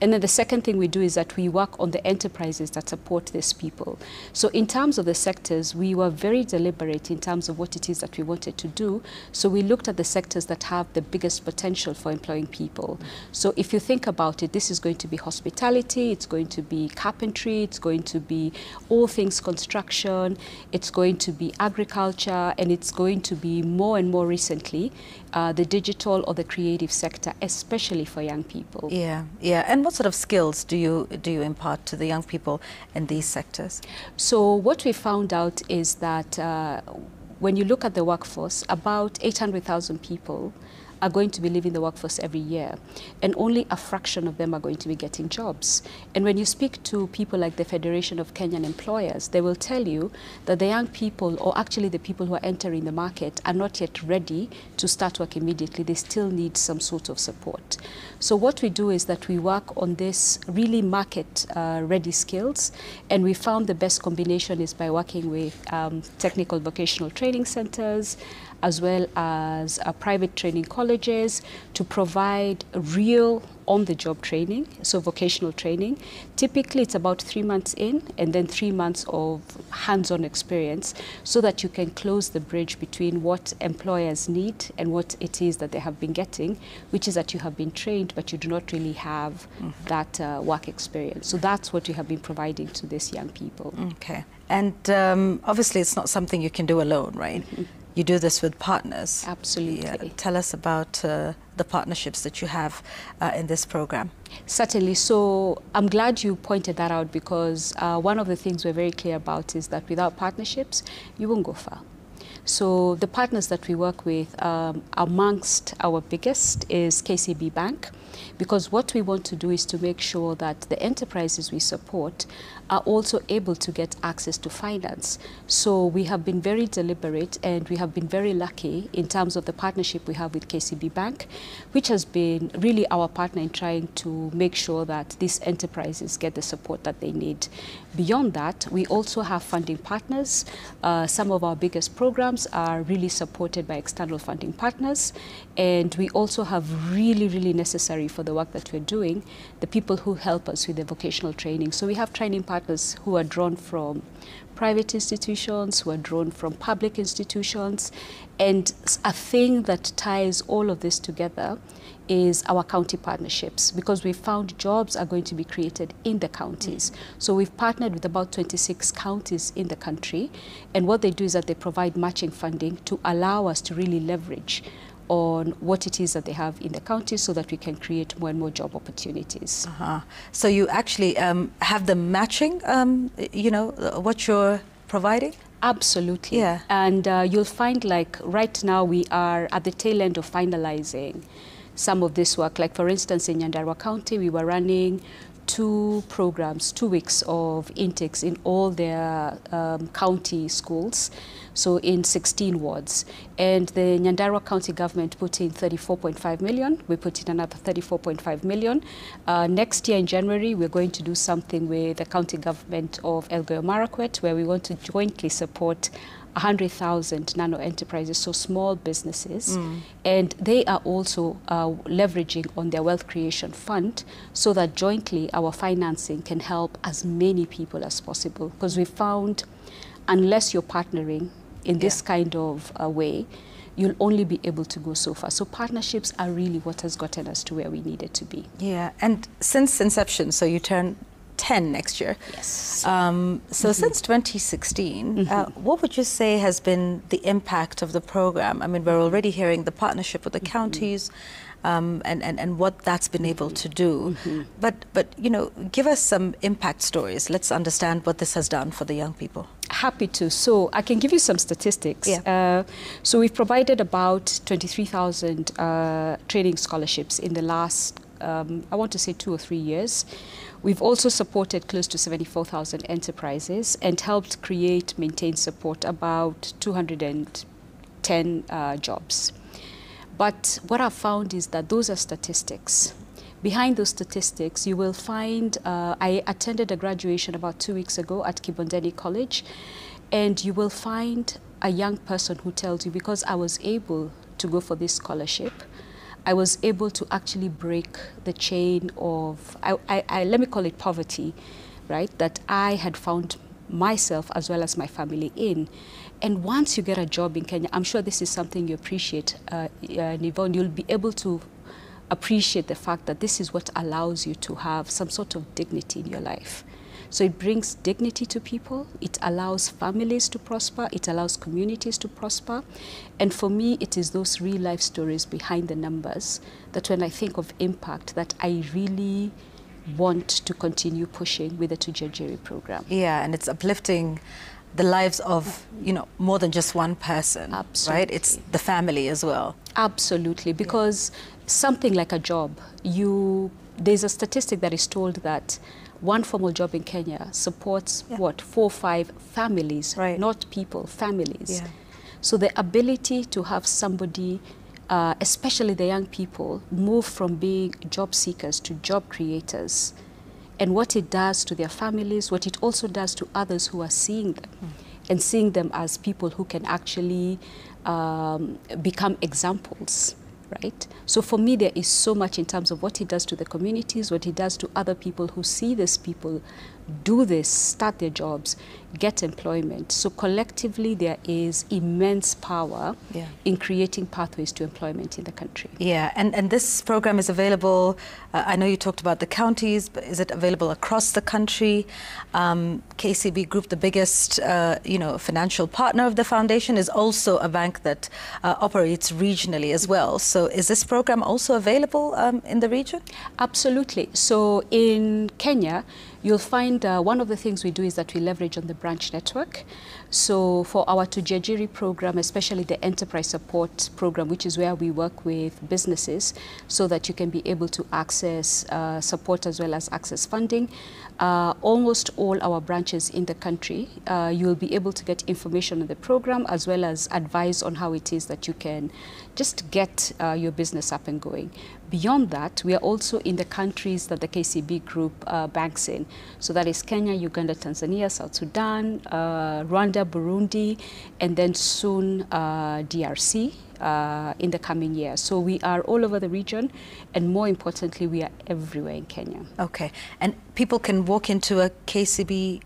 And then the second thing we do is that we work on the enterprises that support these people. So in terms of the sectors, we were very deliberate in terms of what it is that we wanted to do. So we looked at the sectors that have the biggest potential for employing people. So if you think about it, this is going to be hospitality, it's going to be carpentry, it's going to be all things construction, it's going to be agriculture, and it's going to be more and more recently the digital or the creative sector, especially for young people. Yeah, yeah. And what sort of skills do you impart to the young people in these sectors? So what we found out is that when you look at the workforce, about 800,000 people are going to be leaving the workforce every year, and only a fraction of them are going to be getting jobs. And when you speak to people like the Federation of Kenyan Employers, they will tell you that the young people, or actually the people who are entering the market, are not yet ready to start work immediately. They still need some sort of support. So what we do is that we work on this really market-ready skills, and we found the best combination is by working with technical vocational training centers, as well as private training colleges to provide real on-the-job training, so vocational training. Typically, it's about 3 months in and then 3 months of hands-on experience so that you can close the bridge between what employers need and what it is that they have been getting, which is that you have been trained, but you do not really have that work experience. So that's what we have been providing to these young people. Okay. And obviously, it's not something you can do alone, right? You do this with partners. Absolutely. Yeah. Tell us about the partnerships that you have in this program. Certainly. So I'm glad you pointed that out because one of the things we're very clear about is that without partnerships, you won't go far. So the partners that we work with, amongst our biggest is KCB Bank, because what we want to do is to make sure that the enterprises we support are also able to get access to finance. So we have been very deliberate, and we have been very lucky in terms of the partnership we have with KCB Bank, which has been really our partner in trying to make sure that these enterprises get the support that they need. Beyond that, we also have funding partners. Some of our biggest programs are really supported by external funding partners, and we also have really necessary for the work that we're doing, the people who help us with the vocational training. So we have training partners who are drawn from private institutions, who are drawn from public institutions, and a thing that ties all of this together is our county partnerships, because we found jobs are going to be created in the counties. So we've partnered with about 26 counties in the country, and what they do is that they provide matching funding to allow us to really leverage on what it is that they have in the county, so that we can create more and more job opportunities. So you actually have the matching, you know, what you're providing? Absolutely. Yeah. And you'll find, like, right now we are at the tail end of finalizing some of this work. Like, for instance, in Nyandarua County, we were running 2 programs, 2 weeks of intakes in all their county schools, so in 16 wards. And the Nyandarua County government put in 34.5 million. We put in another 34.5 million. Next year in January, we're going to do something with the county government of Elgeyo Marakwet, where we want to jointly support 100,000 nano enterprises, so small businesses, and they are also leveraging on their wealth creation fund, so that jointly our financing can help as many people as possible. Because we found, unless you're partnering in this kind of way, you'll only be able to go so far. So partnerships are really what has gotten us to where we needed to be. Yeah, and since inception, so you turn 10 next year. Yes. So since 2016, what would you say has been the impact of the program? I mean, we're already hearing the partnership with the counties and what that's been able to do. But you know, give us some impact stories. Let's understand what this has done for the young people. Happy to. So I can give you some statistics. Yeah. So we've provided about 23,000 training scholarships in the last, I want to say 2 or 3 years. We've also supported close to 74,000 enterprises and helped create, maintain, support about 210 jobs. But what I've found is that those are statistics. Behind those statistics, you will find, I attended a graduation about 2 weeks ago at Kibondeni College, and you will find a young person who tells you, because I was able to go for this scholarship, I was able to actually break the chain of, let me call it poverty, right, that I had found myself as well as my family in. And once you get a job in Kenya, I'm sure this is something you appreciate, Nivon, you'll be able to appreciate the fact that this is what allows you to have some sort of dignity in your life. So it brings dignity to people, it allows families to prosper, it allows communities to prosper. And for me, it is those real life stories behind the numbers that when I think of impact, that I really want to continue pushing with the Tujajiri program. Yeah, and it's uplifting the lives of, you know, more than just one person. Absolutely. Right? It's the family as well. Absolutely, because something like a job, there's a statistic that is told that one formal job in Kenya supports, what, 4 or 5 families, not people, families. Yeah. So the ability to have somebody, especially the young people, move from being job seekers to job creators, and what it does to their families, what it also does to others who are seeing them, and seeing them as people who can actually become examples. Right? So for me, there is so much in terms of what it does to the communities, what it does to other people who see these people do this, start their jobs, get employment. So collectively, there is immense power in creating pathways to employment in the country. Yeah, and this program is available, I know you talked about the counties, but is it available across the country? KCB Group, the biggest you know, financial partner of the foundation, is also a bank that operates regionally as well. So is this program also available in the region? Absolutely. So in Kenya, you'll find one of the things we do is that we leverage on the branch network. So for our Tujiajiri program, especially the enterprise support program, which is where we work with businesses so that you can be able to access support as well as access funding. Almost all our branches in the country, you will be able to get information on the program as well as advice on how it is that you can just get your business up and going. Beyond that, we are also in the countries that the KCB group banks in. So that is Kenya, Uganda, Tanzania, South Sudan, Rwanda, Burundi, and then soon DRC in the coming year. So we are all over the region, and more importantly, we are everywhere in Kenya. Okay, and people can walk into a KCB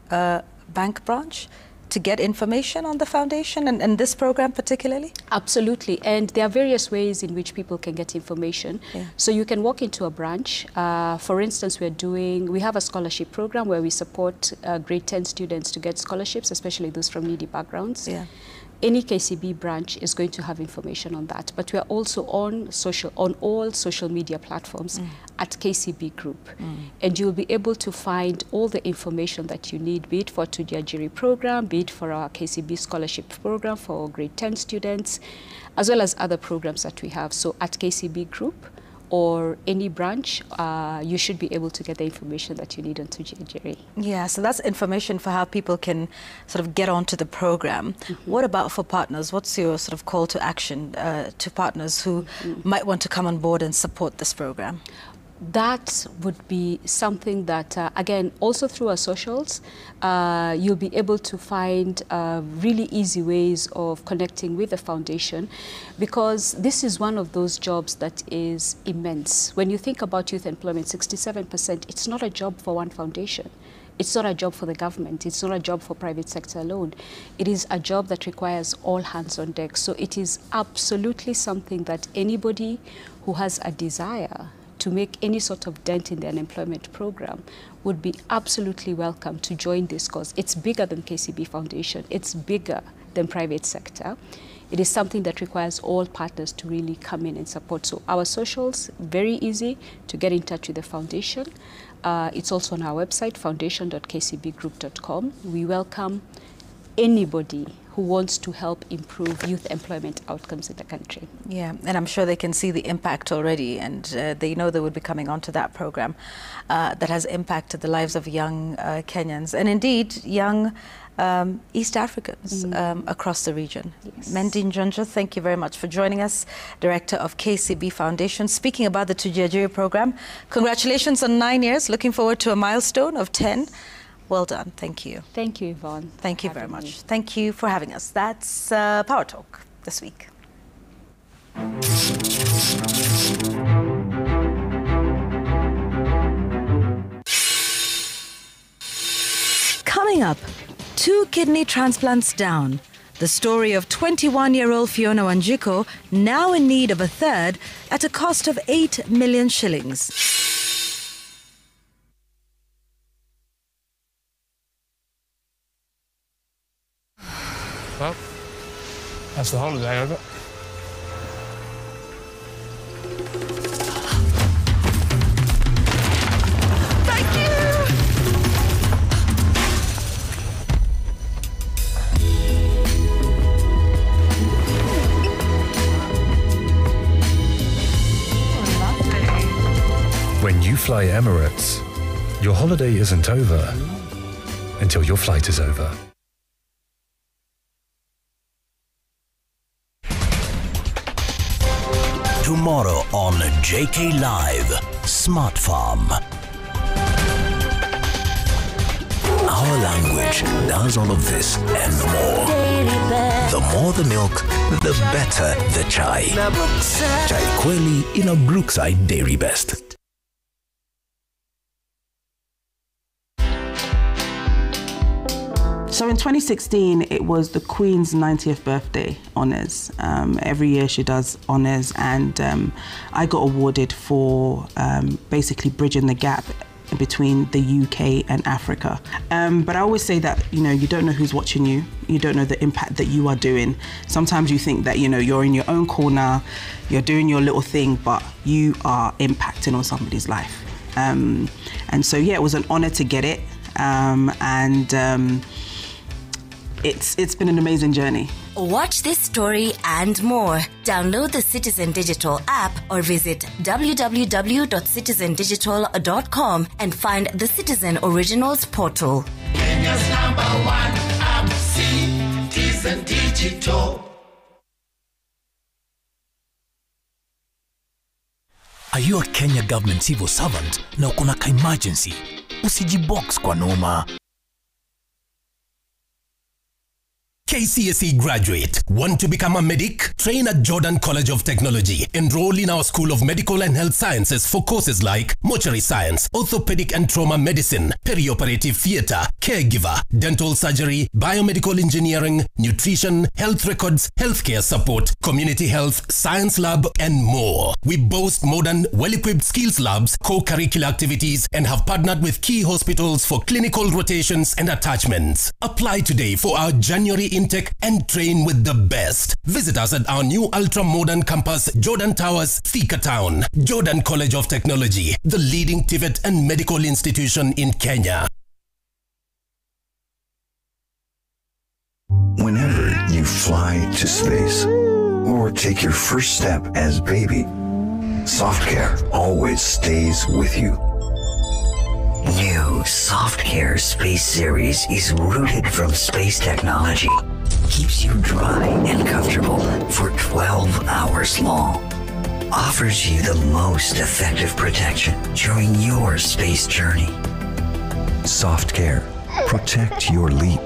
bank branch to get information on the foundation and this program particularly? Absolutely, and there are various ways in which people can get information. Yeah. So you can walk into a branch. For instance, we have a scholarship program where we support grade 10 students to get scholarships, especially those from needy backgrounds. Yeah. Any KCB branch is going to have information on that, but we are also on all social media platforms at KCB Group, and you'll be able to find all the information that you need, be it for Tujiajiri program, be it for our KCB scholarship program for grade 10 students, as well as other programs that we have. So at KCB Group or any branch, you should be able to get the information that you need on Tujiajiri. Yeah, so that's information for how people can sort of get onto the program. What about for partners? What's your sort of call to action to partners who might want to come on board and support this program? That would be something that, again, also through our socials, you'll be able to find really easy ways of connecting with the foundation, because this is one of those jobs that is immense. When you think about youth employment, 67%, it's not a job for one foundation. It's not a job for the government. It's not a job for private sector alone. It is a job that requires all hands on deck. So it is absolutely something that anybody who has a desire to make any sort of dent in the unemployment program would be absolutely welcome to join this cause. It's bigger than KCB Foundation. It's bigger than private sector. It is something that requires all partners to really come in and support. So our socials, very easy to get in touch with the foundation. It's also on our website, foundation.kcbgroup.com. We welcome anybody who wants to help improve youth employment outcomes in the country. Yeah, and I'm sure they can see the impact already, and they know they would be coming onto that program that has impacted the lives of young Kenyans and indeed young East Africans across the region. Yes. Mendi Njonjo, thank you very much for joining us, Director of KCB Foundation. Speaking about the Tujiajiri program, congratulations on 9 years. Looking forward to a milestone of 10. Well done. Thank you. Thank you, Yvonne. Thank you very much. Thank you for having us. That's Power Talk this week. Coming up, 2 kidney transplants down. The story of 21-year-old Fiona Wanjiko, now in need of a third at a cost of 8 million shillings. Well, that's the holiday over. Thank you! When you fly Emirates, your holiday isn't over until your flight is over. Tomorrow on JK Live, Smart Farm. Our language does all of this and more. The more the milk, the better the chai. Chai Kweli in a Brookside Dairy Best. So in 2016, it was the Queen's 90th birthday honours. Every year she does honours, and I got awarded for basically bridging the gap between the UK and Africa. But I always say that, you don't know who's watching you. You don't know the impact that you are doing. Sometimes you think that, you're in your own corner, you're doing your little thing, but you are impacting on somebody's life. And so, yeah, it was an honor to get it. It's been an amazing journey. Watch this story and more. Download the Citizen Digital app or visit www.citizendigital.com and find the Citizen Originals portal. Kenya's #1 app, Citizen Digital. Are you a Kenya government civil servant na uko na ka emergency? Usijibox kwa noma. KCSE graduate. Want to become a medic? Train at Jordan College of Technology. Enroll in our School of Medical and Health Sciences for courses like mortuary science, orthopedic and trauma medicine, perioperative theater, caregiver, dental surgery, biomedical engineering, nutrition, health records, healthcare support, community health, science lab, and more. We boast modern, well-equipped skills labs, co-curricular activities, and have partnered with key hospitals for clinical rotations and attachments. Apply today for our January intake and train with the best. Visit us at our new ultra-modern campus, Jordan Towers, Thika Town. Jordan College of Technology, the leading TVET and medical institution in Kenya. Whenever you fly to space or take your first step as baby, SoftCare always stays with you. New SoftCare Space Series is rooted from space technology. Keeps you dry and comfortable for 12 hours long. Offers you the most effective protection during your space journey. SoftCare. Protect your leap.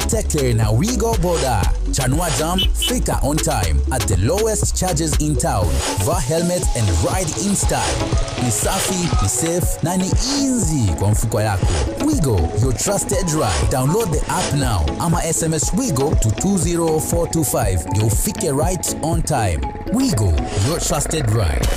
Teke na Wigo Boda. Chanua Jam, Fika on time at the lowest charges in town. Wear helmet and ride in style. Ni safi, ni safe, na ni easy kwa mfuko yako. Wigo, your trusted ride. Download the app now. Ama SMS Wigo to 20425. You'll fike right on time. Wigo, your trusted ride.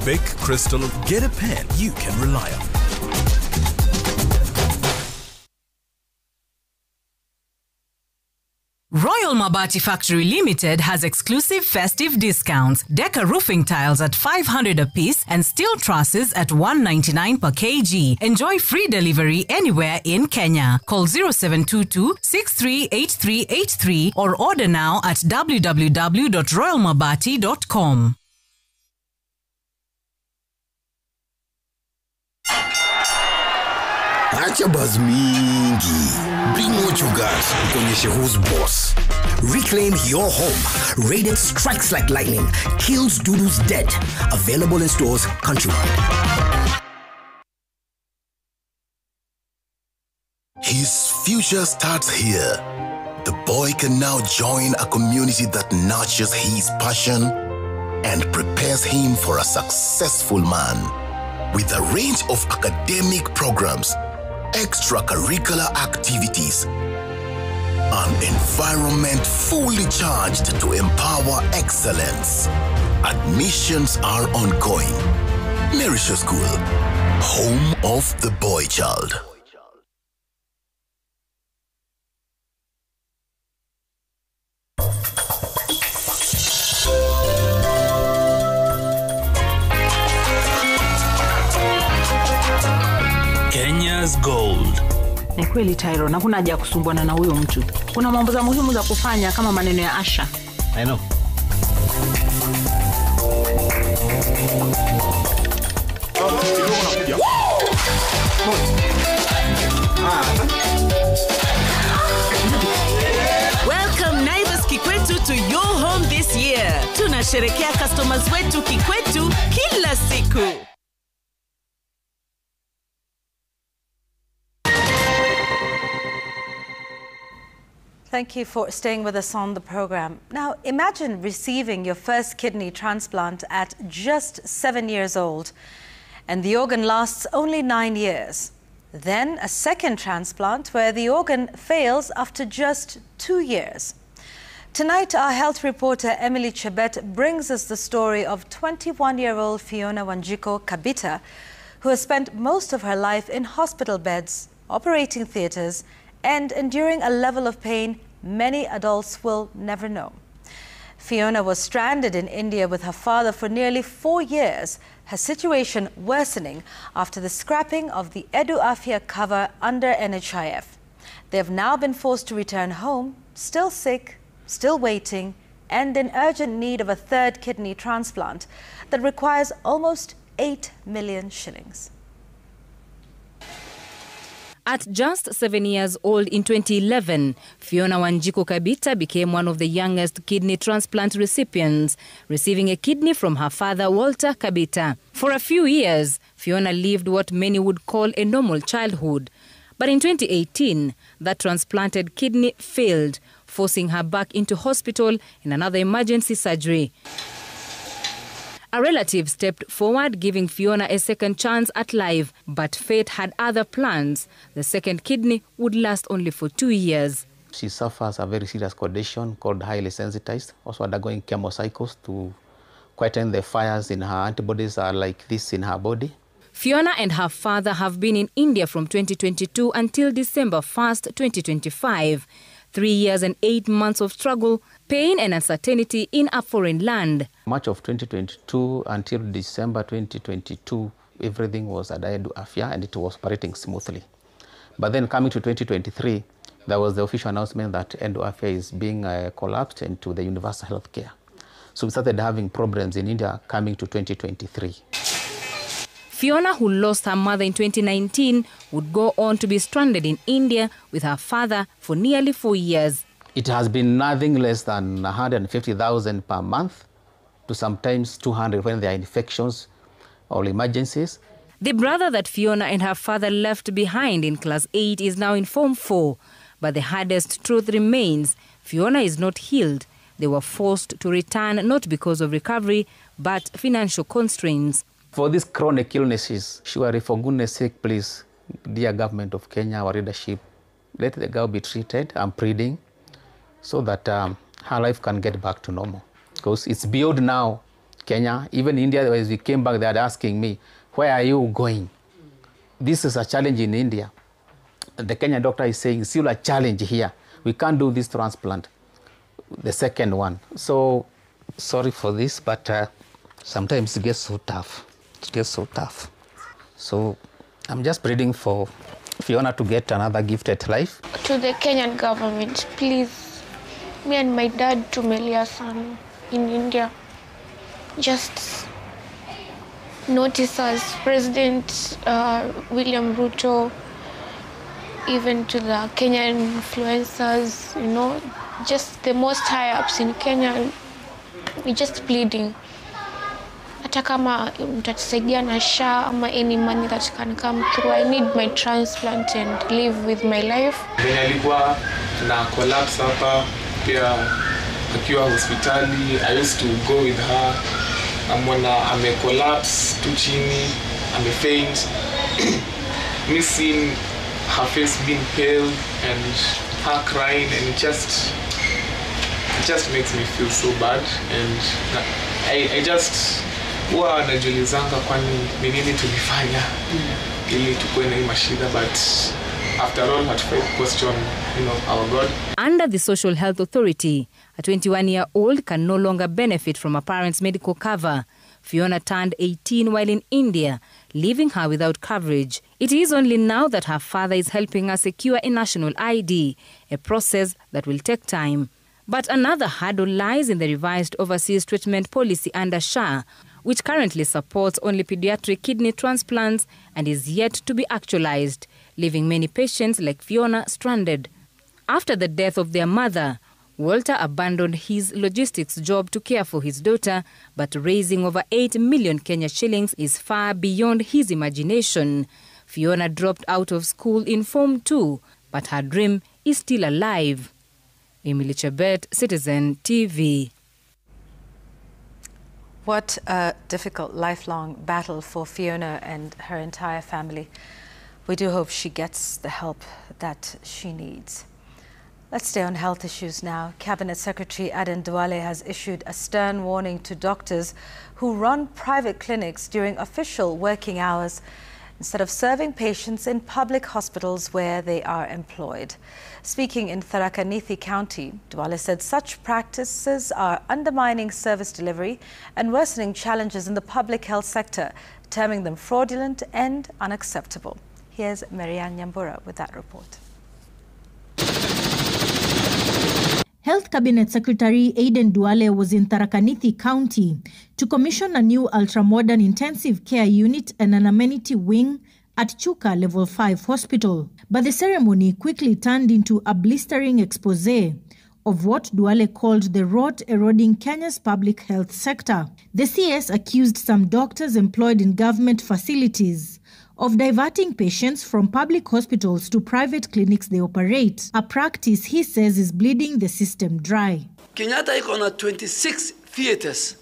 Bic Crystal, get a pen you can rely on. Royal Mabati Factory Limited has exclusive festive discounts. Deca roofing tiles at 500 a piece and steel trusses at 199 per kg. Enjoy free delivery anywhere in Kenya. Call 0722-638383 or order now at www.royalmabati.com. Acha buzz mingi. Bring what you got. Ukonyeshe who's boss. Reclaim your home. Rated strikes like lightning. Kills Dudu's dead. Available in stores countrywide. His future starts here. The boy can now join a community that nurtures his passion and prepares him for a successful man. With a range of academic programs, extracurricular activities, an environment fully charged to empower excellence. Admissions are ongoing. Merisha School, home of the boy child. Kenya's gold. Ni kweli Tyrone, hakuna haja kusumbuana na huyo mtu. Kuna mambo za muhimu za kufanya kama maneno ya Asha. I know. Welcome Naivas Kikwetu to your home this year. Tunasherehekea customers wetu Kikwetu kila siku. Thank you for staying with us on the program. Now, imagine receiving your first kidney transplant at just 7 years old, and the organ lasts only 9 years. Then a second transplant where the organ fails after just 2 years. Tonight, our health reporter Emily Chebet brings us the story of 21-year-old Fiona Wanjiko Kabita, who has spent most of her life in hospital beds, operating theatres, and enduring a level of pain many adults will never know. Fiona was stranded in India with her father for nearly 4 years, her situation worsening after the scrapping of the Edu Afya cover under NHIF. They have now been forced to return home, still sick, still waiting, and in urgent need of a third kidney transplant that requires almost 8 million shillings. At just 7 years old in 2011, Fiona Wanjiko Kabita became one of the youngest kidney transplant recipients, receiving a kidney from her father, Walter Kabita. For a few years, Fiona lived what many would call a normal childhood. But in 2018, that transplanted kidney failed, forcing her back into hospital in another emergency surgery. A relative stepped forward, giving Fiona a second chance at life, but fate had other plans. The second kidney would last only for 2 years. She suffers a very serious condition called highly sensitized, also undergoing chemocycles to quieten the fires in her antibodies are like this in her body. Fiona and her father have been in India from 2022 until December 1st, 2025. 3 years and 8 months of struggle, pain and uncertainty in a foreign land. March of 2022 until December 2022, everything was at Edu Afya and it was operating smoothly. But then coming to 2023, there was the official announcement that Edu Afya is being collapsed into the universal health care. So we started having problems in India coming to 2023. Fiona, who lost her mother in 2019, would go on to be stranded in India with her father for nearly 4 years. It has been nothing less than 150,000 per month to sometimes 200 when there are infections or emergencies. The brother that Fiona and her father left behind in class 8 is now in Form 4. But the hardest truth remains, Fiona is not healed. They were forced to return not because of recovery, but financial constraints. For these chronic illnesses, surely for goodness sake, please, dear government of Kenya, our leadership, let the girl be treated and pleading so that her life can get back to normal. Because it's beyond now, Kenya. Even India, as we came back, they are asking me, where are you going? This is a challenge in India. The Kenyan doctor is saying, still a challenge here. We can't do this transplant, the second one. So, sorry for this, but sometimes it gets so tough. It gets so tough. So I'm just pleading for Fiona to get another gifted life. To the Kenyan government, please, me and my dad tumelia sana in India. Just notice us, President William Ruto, even to the Kenyan influencers, you know, just the most high-ups in Kenya, we're just pleading. Hata kama mtatusaidia na SHA ama any money that can come through, I need my transplant and live with my life. Venye alikuwa na collapse hapa pia akiwa hospitali, I used to go with her. Amona ame collapse tu chini, ame faint. Me seeing her face being pale and her crying, and it just makes me feel so bad, and I just huwa najulizanga kwani ni nini tulifanya ili tukue na hii mashida, but after all hatufai question, our God. Under the Social Health Authority, a 21-year-old can no longer benefit from a parent's medical cover. Fiona turned 18 while in India, leaving her without coverage. It is only now that her father is helping her secure a national ID, a process that will take time. But another hurdle lies in the revised overseas treatment policy under SHA, which currently supports only pediatric kidney transplants and is yet to be actualized, leaving many patients like Fiona stranded. After the death of their mother, Walter abandoned his logistics job to care for his daughter, but raising over 8 million Kenya shillings is far beyond his imagination. Fiona dropped out of school in Form 2, but her dream is still alive. Emily Chebet, Citizen TV. What a difficult, lifelong battle for Fiona and her entire family. We do hope she gets the help that she needs. Let's stay on health issues now. Cabinet Secretary Aden Duale has issued a stern warning to doctors who run private clinics during official working hours instead of serving patients in public hospitals where they are employed. Speaking in Tharaka Nithi County, Duale said such practices are undermining service delivery and worsening challenges in the public health sector, terming them fraudulent and unacceptable. Here's Marianne Nyambura with that report. Health Cabinet Secretary Aden Duale was in Tharaka Nithi County to commission a new ultra-modern intensive care unit and an amenity wing at Chuka Level 5 Hospital. But the ceremony quickly turned into a blistering expose of what Duale called the rot eroding Kenya's public health sector. The CS accused some doctors employed in government facilities of diverting patients from public hospitals to private clinics they operate, a practice he says is bleeding the system dry. Kenyatta iko na 26 theaters.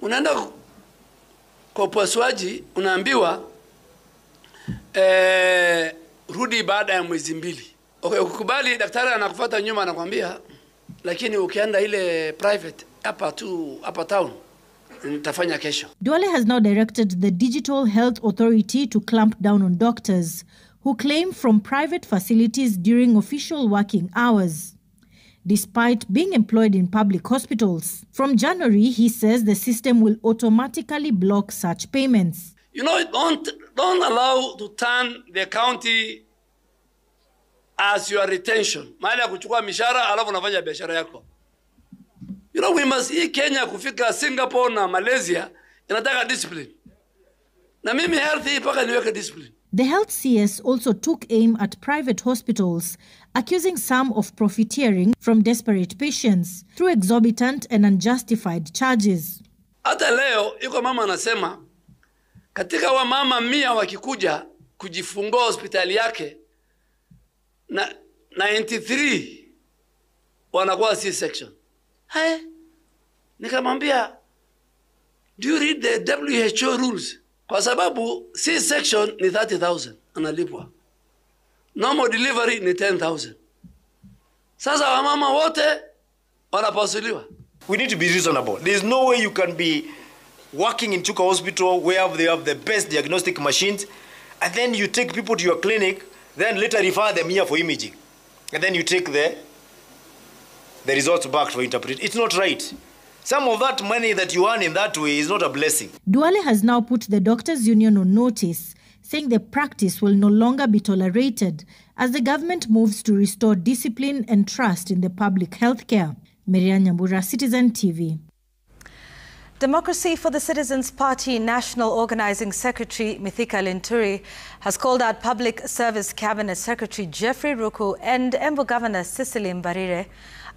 Unaenda kwa upasuaji, unaambiwa rudi baada ya mwezi mbili. Okay, ukikubali daktari anakufuata nyuma anakuambia, lakini ukienda ile private hapa town nitafanya kesho. Duale has now directed the Digital Health Authority to clamp down on doctors who claim from private facilities during official working hours, despite being employed in public hospitals. From January, he says the system will automatically block such payments. You know, don't allow to turn the county as your retention. Mahali ya kuchukua mishahara alafu unafanya biashara yako. You know, we must hii Kenya kufika Singapore na Malaysia inataka discipline. Na mimi health hii paka niweke discipline. The health CS also took aim at private hospitals, accusing some of profiteering from desperate patients through exorbitant and unjustified charges. Hata leo yuko mama anasema katika wa mama 100 wakikuja kujifungua hospitali yake na 93 wanakuwa C-section. Hey, nikamwambia, do you read the WHO rules? Kwa sababu C-section ni 30,000 analipwa. Normal delivery ni 10,000. Sasa wamama wote wanapasuliwa. We need to be reasonable. There's no way you can be working in Chuka Hospital where they have the best diagnostic machines, and then you take people to your clinic, then later refer them here for imaging. And then you take the results back for interpretation. It's not right. Some of that money that you earn in that way is not a blessing. Duale has now put the Doctors' Union on notice, saying the practice will no longer be tolerated as the government moves to restore discipline and trust in the public health care. Marianne Nyambura, Citizen TV. Democracy for the Citizens Party National Organizing Secretary Mithika Linturi has called out Public Service Cabinet Secretary Jeffrey Ruku and Embu Governor Cecily Mbarire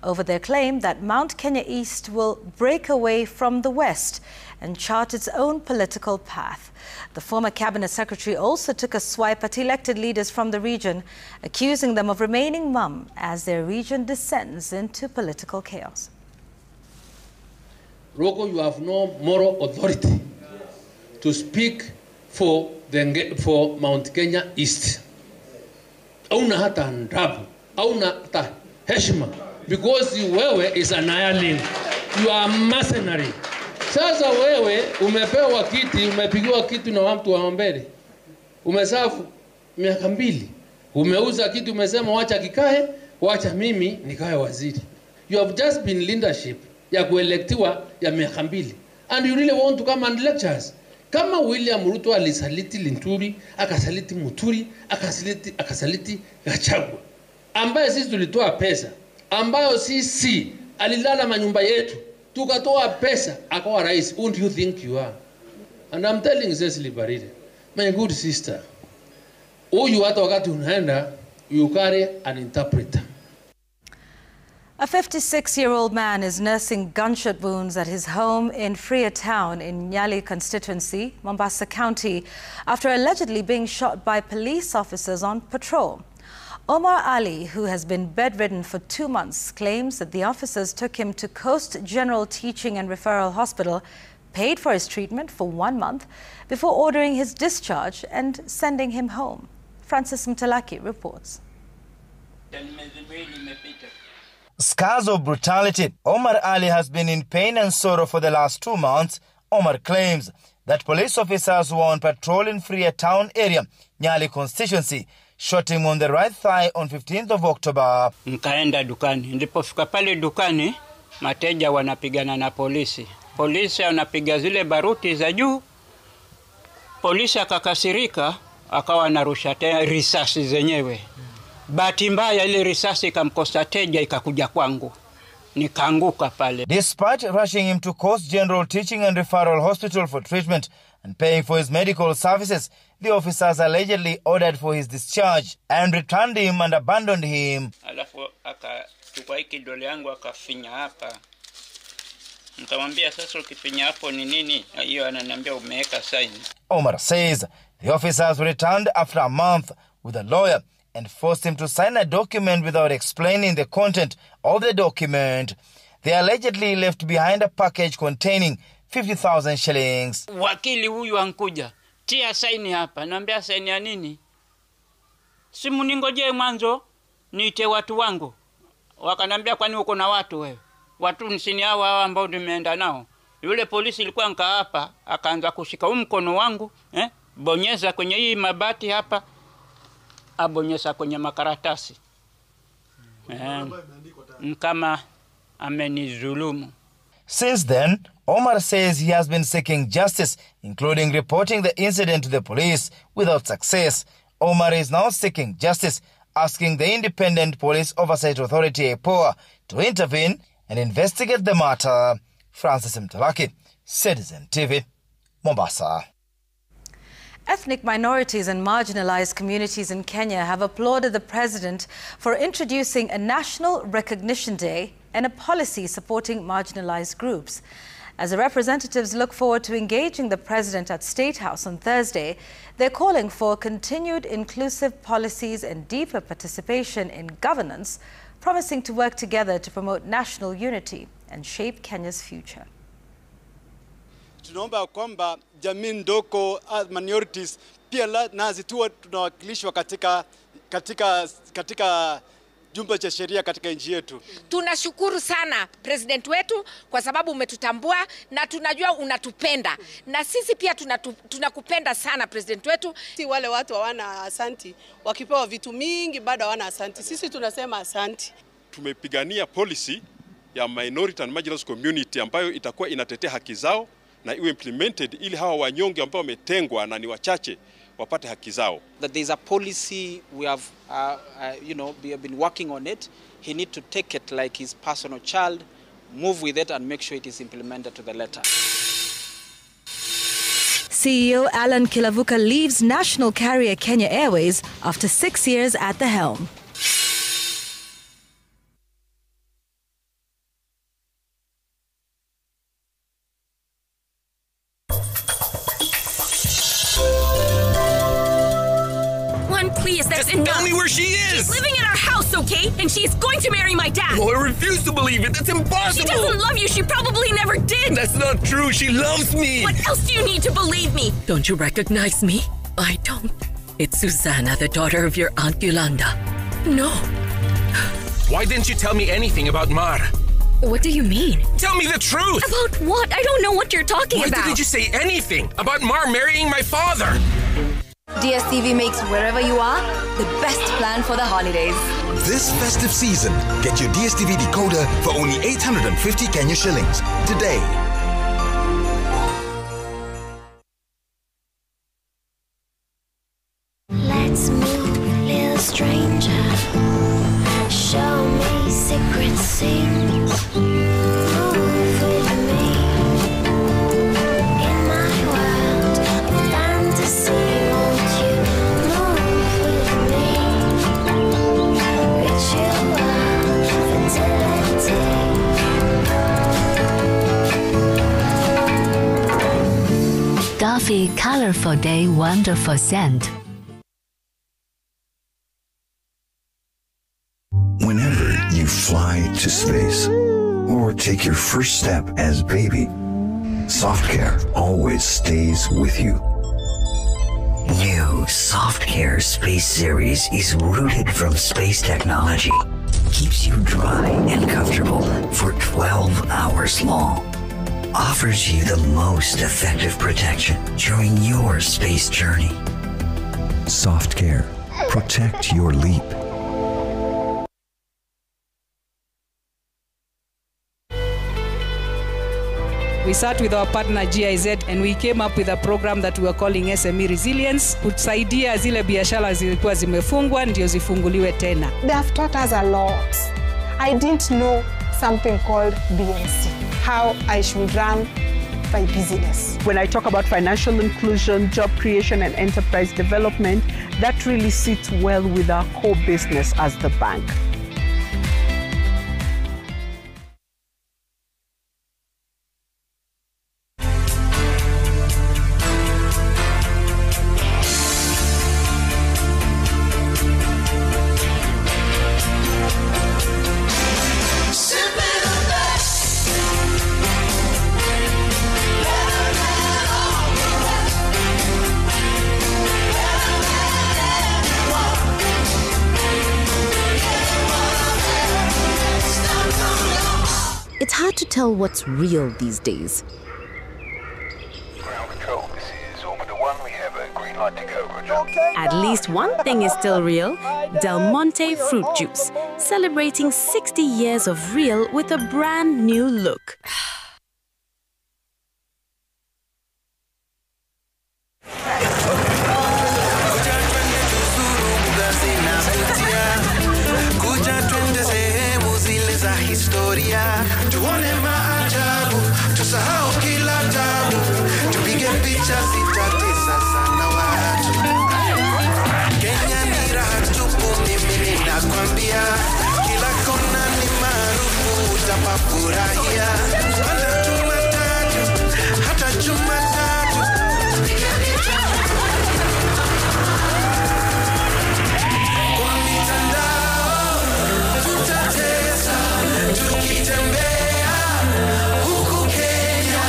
over their claim that Mount Kenya East will break away from the West and chart its own political path. The former Cabinet Secretary also took a swipe at elected leaders from the region, accusing them of remaining mum as their region descends into political chaos. Roko, you have no moral authority to speak for Mount Kenya East. Hauna hata ndabu, hauna hata heshima, because wewe is an hireling. You are mercenary. Sasa wewe umepewa kiti, umepigiwa kiti na watu wa mbele. Umesafu miaka 2. Umeuza kiti, umesema wacha kikae, wacha mimi nikae waziri. You have just been leadership ya kuelektiwa ya miaka 2. And you really want to come and lecture us. Kama William Ruto alisaliti Linturi, akasaliti Muturi, akasaliti Gachagua, ambaye sisi tulitoa pesa, ambayo sisi alilala manyumba yetu, tukatoa pesa, akawa rais. Who do you think you are? And I'm telling Cecily Barire, my good sister, huyu hata wakati unaenda, you carry an interpreter. A 56-year-old man is nursing gunshot wounds at his home in Freetown in Nyali constituency, Mombasa County, after allegedly being shot by police officers on patrol. Omar Ali, who has been bedridden for 2 months, claims that the officers took him to Coast General Teaching and Referral Hospital, paid for his treatment for 1 month, before ordering his discharge and sending him home. Francis Mtalaki reports. Scars of brutality. Omar Ali has been in pain and sorrow for the last 2 months. Omar claims that police officers who were on patrol in Freetown area, Nyali constituency, shot him on the right thigh on 15th of October. Nikaenda dukani. Nilipofika pale dukani, mateja wanapigana na polisi. Polisi wanapiga zile baruti za juu. Polisi akakasirika, akawa anarusha risasi zenyewe. Bahati mbaya ile risasi ikamkosa teja, ikakuja kwangu. Nikaanguka pale. Despite rushing him to Coast General Teaching and Referral Hospital for treatment and paying for his medical services, the officers allegedly ordered for his discharge and returned him and abandoned him. Alafu akachukua hiki kidole yangu akafinya hapa. Nikamwambia sasa ukifinya hapo ni nini? Hiyo ananiambia umeweka sign. Omar says the officers returned after a month with a lawyer and forced him to sign a document without explaining the content of the document. They allegedly left behind a package containing 50,000 shillings. Wakili huyu ankuja, tia saini hapa. Naambia saini ya nini? Simu ningoje mwanzo niite watu wangu. Wakanambia kwani uko na watu wewe? Watu nisini hawa ambao nimeenda nao. Yule polisi ilikuwa nka hapa, akaanza kushika mkono wangu, bonyeza kwenye hii mabati hapa, abonyeza kwenye makaratasi. Kama amenizulumu. Since then, Omar says he has been seeking justice, including reporting the incident to the police without success. Omar is now seeking justice, asking the Independent Police Oversight Authority, EPOA, to intervene and investigate the matter. Francis Mtalaki, Citizen TV, Mombasa. Ethnic minorities and marginalized communities in Kenya have applauded the president for introducing a National Recognition Day and a policy supporting marginalized groups. As the representatives look forward to engaging the president at State House on Thursday, they're calling for continued inclusive policies and deeper participation in governance, promising to work together to promote national unity and shape Kenya's future. Tunaomba kwamba jamii ndogo minorities pia nazi tuwe tunawakilishwa katika jumba cha sheria katika nchi yetu. Tunashukuru sana president wetu kwa sababu umetutambua na tunajua unatupenda. Na sisi pia tunakupenda sana president wetu. Si wale watu hawana asanti, wakipewa vitu mingi bado hawana asanti. Sisi tunasema asanti. Tumepigania policy ya minority and marginalized community ambayo itakuwa inatetea haki zao na iwe implemented ili hawa wanyonge ambao wametengwa na ni wachache wapate haki zao. That there is a policy we have we have been working on it. He need to take it like his personal child, move with it and make sure it is implemented to the letter. CEO Alan Kilavuka leaves national carrier Kenya Airways after 6 years at the helm. Please, that's Just enough. tell me where she is. She's living in our house, okay? And she's going to marry my dad. Oh, I refuse to believe it. That's impossible. She doesn't love you. She probably never did. That's not true. She loves me. What else do you need to believe me? Don't you recognize me? I don't. It's Susanna, the daughter of your Aunt Yolanda. No. Why didn't you tell me anything about Mar? What do you mean? Tell me the truth. About what? I don't know what you're talking about. Why didn't you say anything about Mar marrying my father? DSTV makes wherever you are the best plan for the holidays. This festive season, get your DSTV decoder for only 850 Kenya shillings today. Let's meet, little stranger. Show me secret scenes. Move with me in my world of fantasy. Won't you move with me? Ritual fertility. Duffy Colorful Day Wonderful Scent. Whenever you fly to space or take your first step as baby, SoftCare always stays with you. New SoftCare Space Series is rooted from space technology. Keeps you dry and comfortable for 12 hours long. Offers you the most effective protection during your space journey. SoftCare. Protect your leap. We sat with our partner GIZ and we came up with a program that we were calling SME Resilience, kusaidia zile biashara zilikuwa zimefungwa ndio zifunguliwe tena. They have taught us a lot. I didn't know something called BNC, how I should run my business. When I talk about financial inclusion, job creation and enterprise development, that really sits well with our core business as the bank. It's hard to tell what's real these days. Ground control, this is Orbiter 1. We have a green light to go, Roger. At least one thing is still real, Del Monte fruit juice, celebrating 60 years of real with a brand new look. Tuone maajabu, tusahau kila tabu, tupige picha zitatesa sana watu. Kenya ni raha tupu, mimi nakwambia, kila kona ni maarufu, utapafurahia. Panda Jumatatu, hata Jumatatu. Kwa mitandao, tutatesa, tukitembea huku Kenya,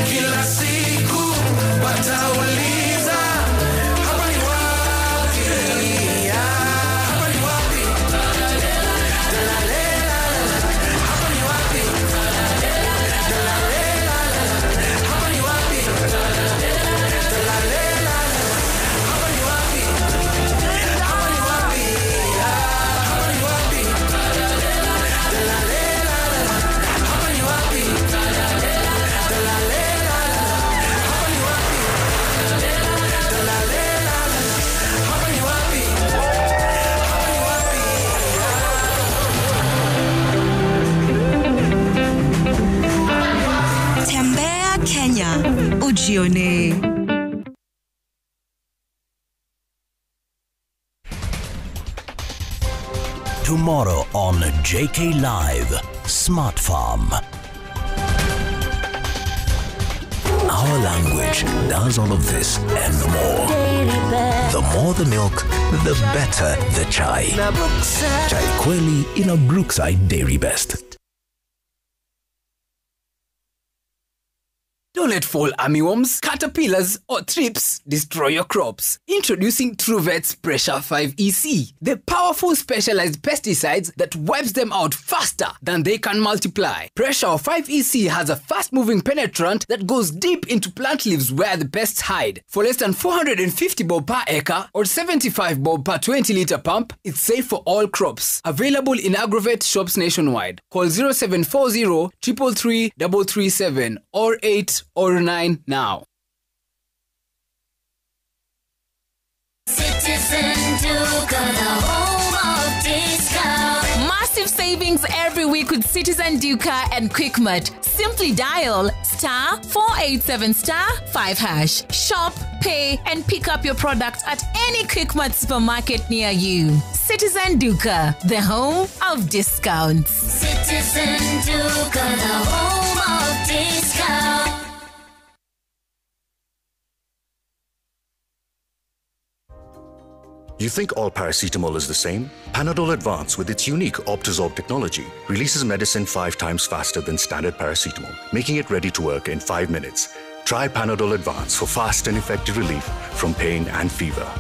kila siku watauliza hapa ni wapi? Hapa ni wapi? Dalalela, hapa ni wapi? Dalalela, hapa ni wapi? Dalalela, hapa ni wapi? Hapa ni wapi? Hapa ni wapi? Dalalela, hapa ni wapi? Dalalela, hapa ni wapi? Dalalela, hapa ni wapi? Tembea Kenya, ujione. Tomorrow on JK Live, Smart Farm. Our language does all of this and more. The more the milk, the better the chai. Chai kweli ina Brookside Dairy Best. Don't let fall armyworms, caterpillars, or thrips destroy your crops. Introducing TruVet's Pressure 5EC, the powerful specialized pesticides that wipes them out faster than they can multiply. Pressure 5EC has a fast-moving penetrant that goes deep into plant leaves where the pests hide. For less than 450 bob per acre or 75 bob per 20-litre pump, it's safe for all crops. Available in Agrovet shops nationwide. Call 0740 333 337 or 8 or 9 now. Citizen Duka, the home of discount. Massive savings every week with Citizen Duka and Quickmart. Simply dial *487*5#. Shop, pay, and pick up your product at any Quickmart supermarket near you. Citizen Duka, the home of discounts. Citizen Duka, the home of discount. You think all paracetamol is the same? Panadol Advance, with its unique Optizorb technology, releases medicine 5 times faster than standard paracetamol, making it ready to work in 5 minutes. Try Panadol Advance for fast and effective relief from pain and fever.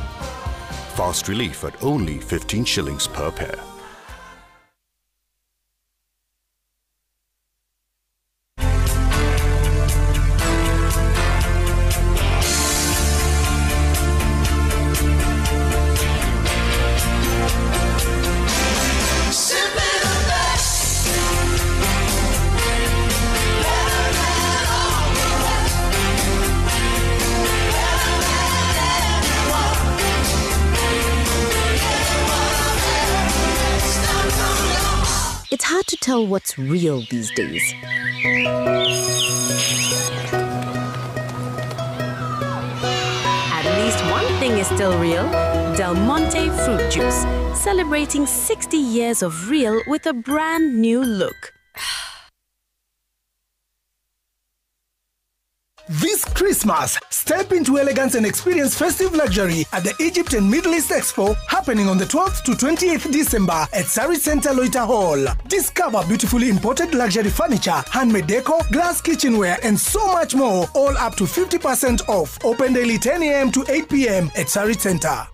Fast relief at only 15 shillings per pair. It's hard to tell what's real these days. At least one thing is still real: Del Monte fruit juice, celebrating 60 years of real with a brand new look. This Christmas, step into elegance and experience festive luxury at the Egypt and Middle East Expo, happening on the 12th to 28th December at Sari Center Loiter Hall. Discover beautifully imported luxury furniture, handmade decor, glass kitchenware, and so much more, all up to 50% off. Open daily 10 a.m. to 8 p.m. at Sari Center.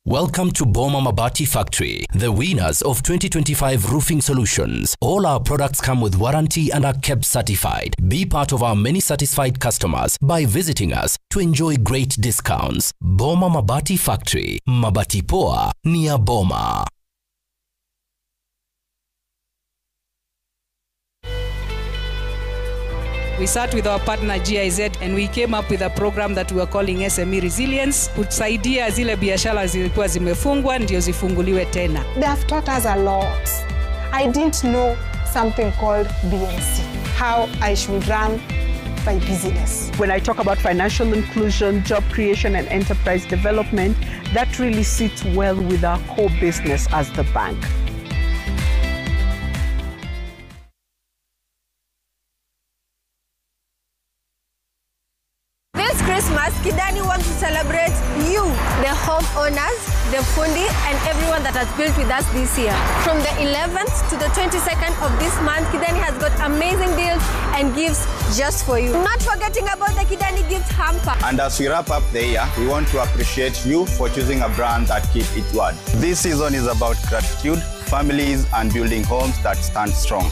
Welcome to Boma Mabati Factory, the winners of 2025 roofing solutions. All our products come with warranty and are kept certified. Be part of our many satisfied customers by visiting us to enjoy great discounts. Boma Mabati Factory, Mabati Poa, near Boma. We sat with our partner GIZ and we came up with a program that we were calling SME Resilience, kusaidia zile biashara zilikuwa zimefungwa ndio zifunguliwe tena. They have taught us a lot. I didn't know something called BNC, how I should run my business. When I talk about financial inclusion, job creation, and enterprise development, that really sits well with our core business as the bank. This Christmas, Kidani wants to celebrate you, the homeowners, the fundi, and everyone that has built with us this year. From the 11th to the 22nd of this month, Kidani has got amazing deals and gifts just for you. Not forgetting about the Kidani gift hamper. And as we wrap up the year, we want to appreciate you for choosing a brand that keeps its word. This season is about gratitude, families, and building homes that stand strong.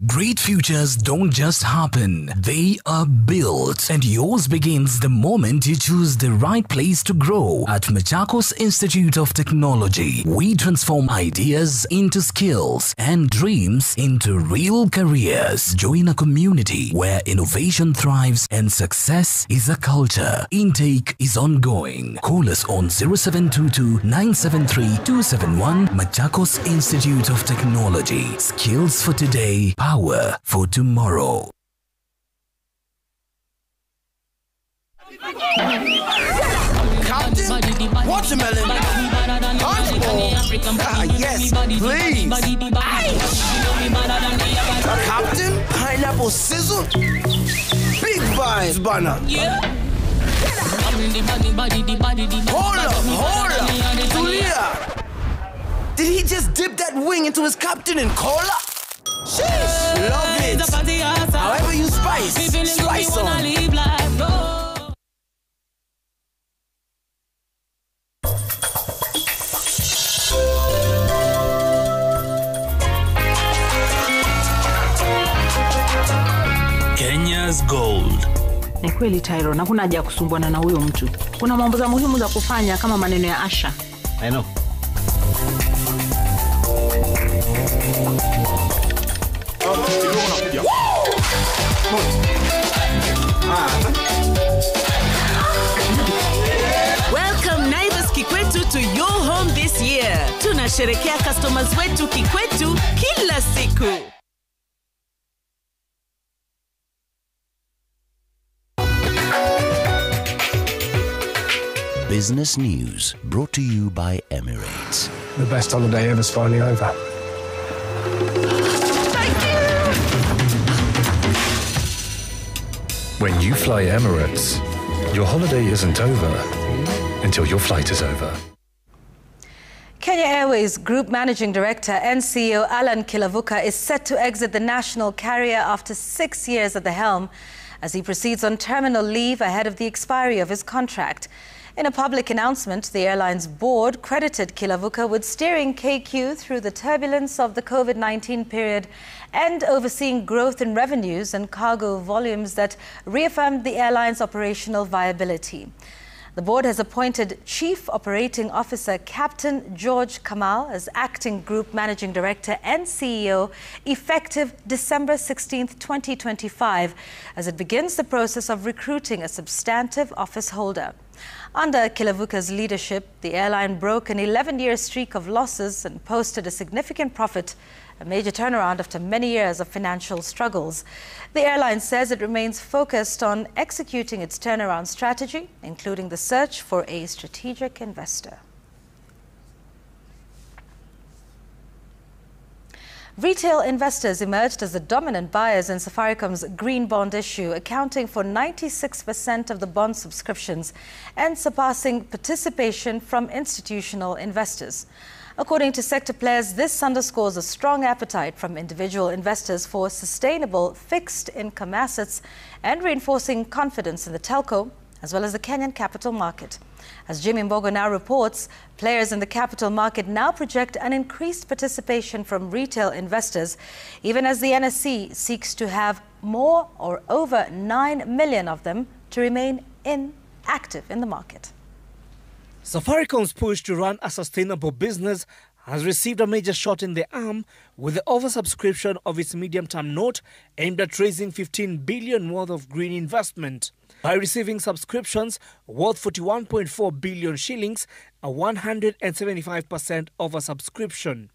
Great futures don't just happen, they are built. And yours begins the moment you choose the right place to grow. At Machakos Institute of Technology, we transform ideas into skills and dreams into real careers. Join a community where innovation thrives and success is a culture. Intake is ongoing. Call us on 0722-973-271. Machakos Institute of Technology. Skills for today, power for tomorrow. Captain, watermelon, hardball. Yes, please. Captain, pineapple sizzle. Big vibes, banner. Hold up. Tulia. Did he just dip that wing into his captain in cola? Sheesh, love it. However you spice on. Kenya's Gold. Ni kweli Tyron, hakuna haja ya kusumbuana na huyo mtu. Kuna mambo za muhimu za kufanya kama maneno ya Asha. I know. Welcome Naivas Kikwetu to your home this year. Tunasherekea customers wetu Kikwetu kila siku. Business News brought to you by Emirates. The best holiday ever's finally over. When you fly Emirates, your holiday isn't over until your flight is over. Kenya Airways Group Managing Director and CEO Alan Kilavuka is set to exit the national carrier after 6 years at the helm as he proceeds on terminal leave ahead of the expiry of his contract. In a public announcement, the airline's board credited Kilavuka with steering KQ through the turbulence of the COVID-19 period and overseeing growth in revenues and cargo volumes that reaffirmed the airline's operational viability. The board has appointed Chief Operating Officer Captain George Kamal as Acting Group Managing Director and CEO effective December 16, 2025, as it begins the process of recruiting a substantive office holder. Under Kilavuka's leadership, the airline broke an 11-year streak of losses and posted a significant profit, a major turnaround after many years of financial struggles. The airline says it remains focused on executing its turnaround strategy, including the search for a strategic investor. Retail investors emerged as the dominant buyers in Safaricom's green bond issue, accounting for 96% of the bond subscriptions and surpassing participation from institutional investors. According to sector players, this underscores a strong appetite from individual investors for sustainable fixed income assets and reinforcing confidence in the telco as well as the Kenyan capital market. As Jimmy Mbogo now reports, players in the capital market now project an increased participation from retail investors, even as the NSE seeks to have more or over 9 million of them to remain active in the market. Safaricom's push to run a sustainable business has received a major shot in the arm with the oversubscription of its medium-term note aimed at raising 15 billion worth of green investment. By receiving subscriptions worth 41.4 billion shillings, a 175% oversubscription.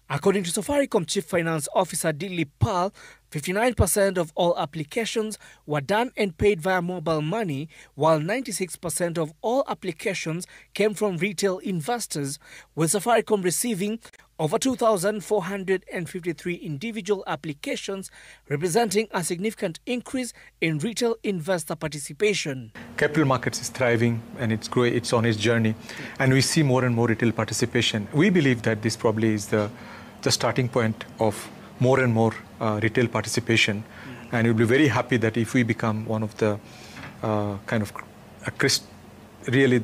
According to Safaricom Chief Finance Officer Dilip Pal, 59% of all applications were done and paid via mobile money, while 96% of all applications came from retail investors, with Safaricom receiving over 2,453 individual applications, representing a significant increase in retail investor participation. Capital markets is thriving and it's growing, it's on its journey, and we see more and more retail participation. We believe that this probably is the starting point of more and more retail participation, and we'll be very happy that if we become one of the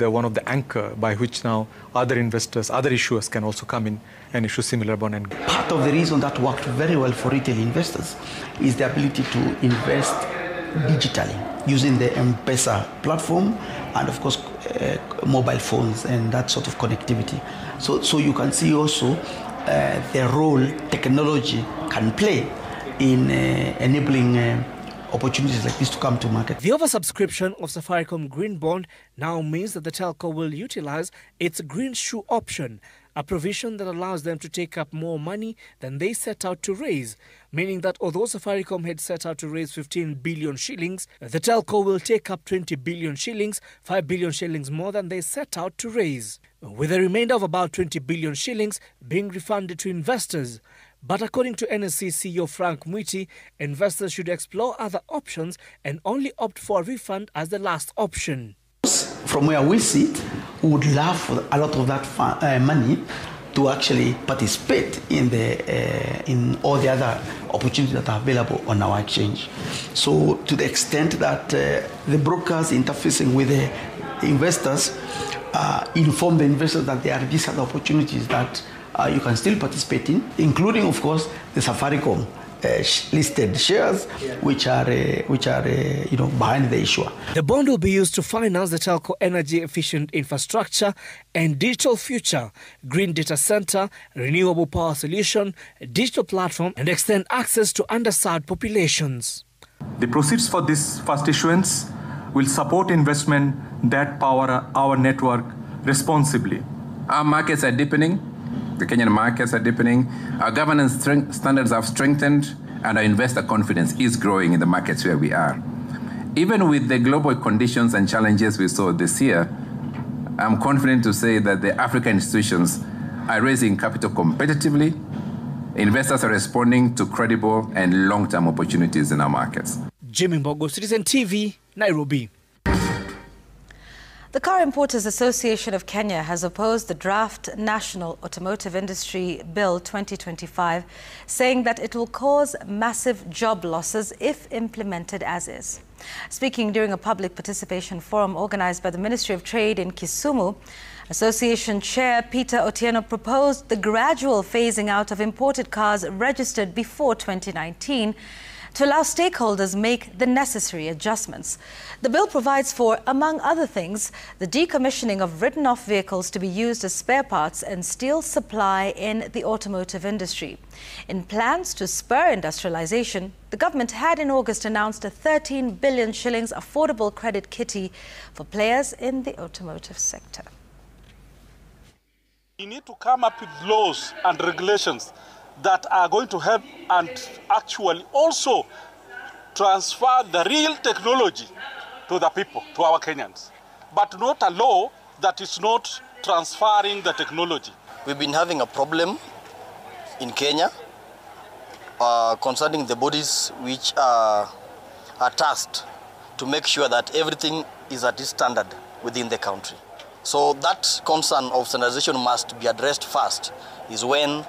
one of the anchor by which now other investors, other issuers can also come in and issue similar bond. And part of the reason that worked very well for retail investors is the ability to invest digitally using the M-Pesa platform and of course mobile phones and that sort of connectivity. So you can see also the role technology can play in enabling opportunities like this to come to market. The oversubscription of Safaricom Green Bond now means that the telco will utilize its Green Shoe option, a provision that allows them to take up more money than they set out to raise, meaning that although Safaricom had set out to raise 15 billion shillings, the telco will take up 20 billion shillings, 5 billion shillings more than they set out to raise, with a remainder of about 20 billion shillings being refunded to investors. But according to NSE CEO Frank Mwiti, investors should explore other options and only opt for a refund as the last option. From where we sit, we would love for a lot of that money to actually participate in all the other opportunities that are available on our exchange. So to the extent that the brokers interfacing with the investors inform the investors that there are these other opportunities that you can still participate in, including, of course, the Safaricom listed shares, which are behind the issuer. The bond will be used to finance the telco energy-efficient infrastructure and digital future, green data center, renewable power solution, digital platform, and extend access to underserved populations. The proceeds for this first issuance will support investment that power our network responsibly. Our markets are deepening. The Kenyan markets are deepening. Our governance standards have strengthened, and our investor confidence is growing in the markets where we are. Even with the global conditions and challenges we saw this year, I'm confident to say that the African institutions are raising capital competitively. Investors are responding to credible and long-term opportunities in our markets. Jimmy Mbogo, Citizen TV, Nairobi. The Car Importers Association of Kenya has opposed the draft National Automotive Industry Bill 2025, saying that it will cause massive job losses if implemented as is. Speaking during a public participation forum organized by the Ministry of Trade in Kisumu, Association Chair Peter Otieno proposed the gradual phasing out of imported cars registered before 2019 to allow stakeholders make the necessary adjustments. The bill provides for, among other things, the decommissioning of written-off vehicles to be used as spare parts and steel supply in the automotive industry. In plans to spur industrialization, the government had in August announced a 13 billion shillings affordable credit kitty for players in the automotive sector. We need to come up with laws and regulations that are going to help and actually also transfer the real technology to the people, to our Kenyans, but not a law that is not transferring the technology. We've been having a problem in Kenya concerning the bodies which are tasked to make sure that everything is at this standard within the country. So that concern of standardization must be addressed first, is when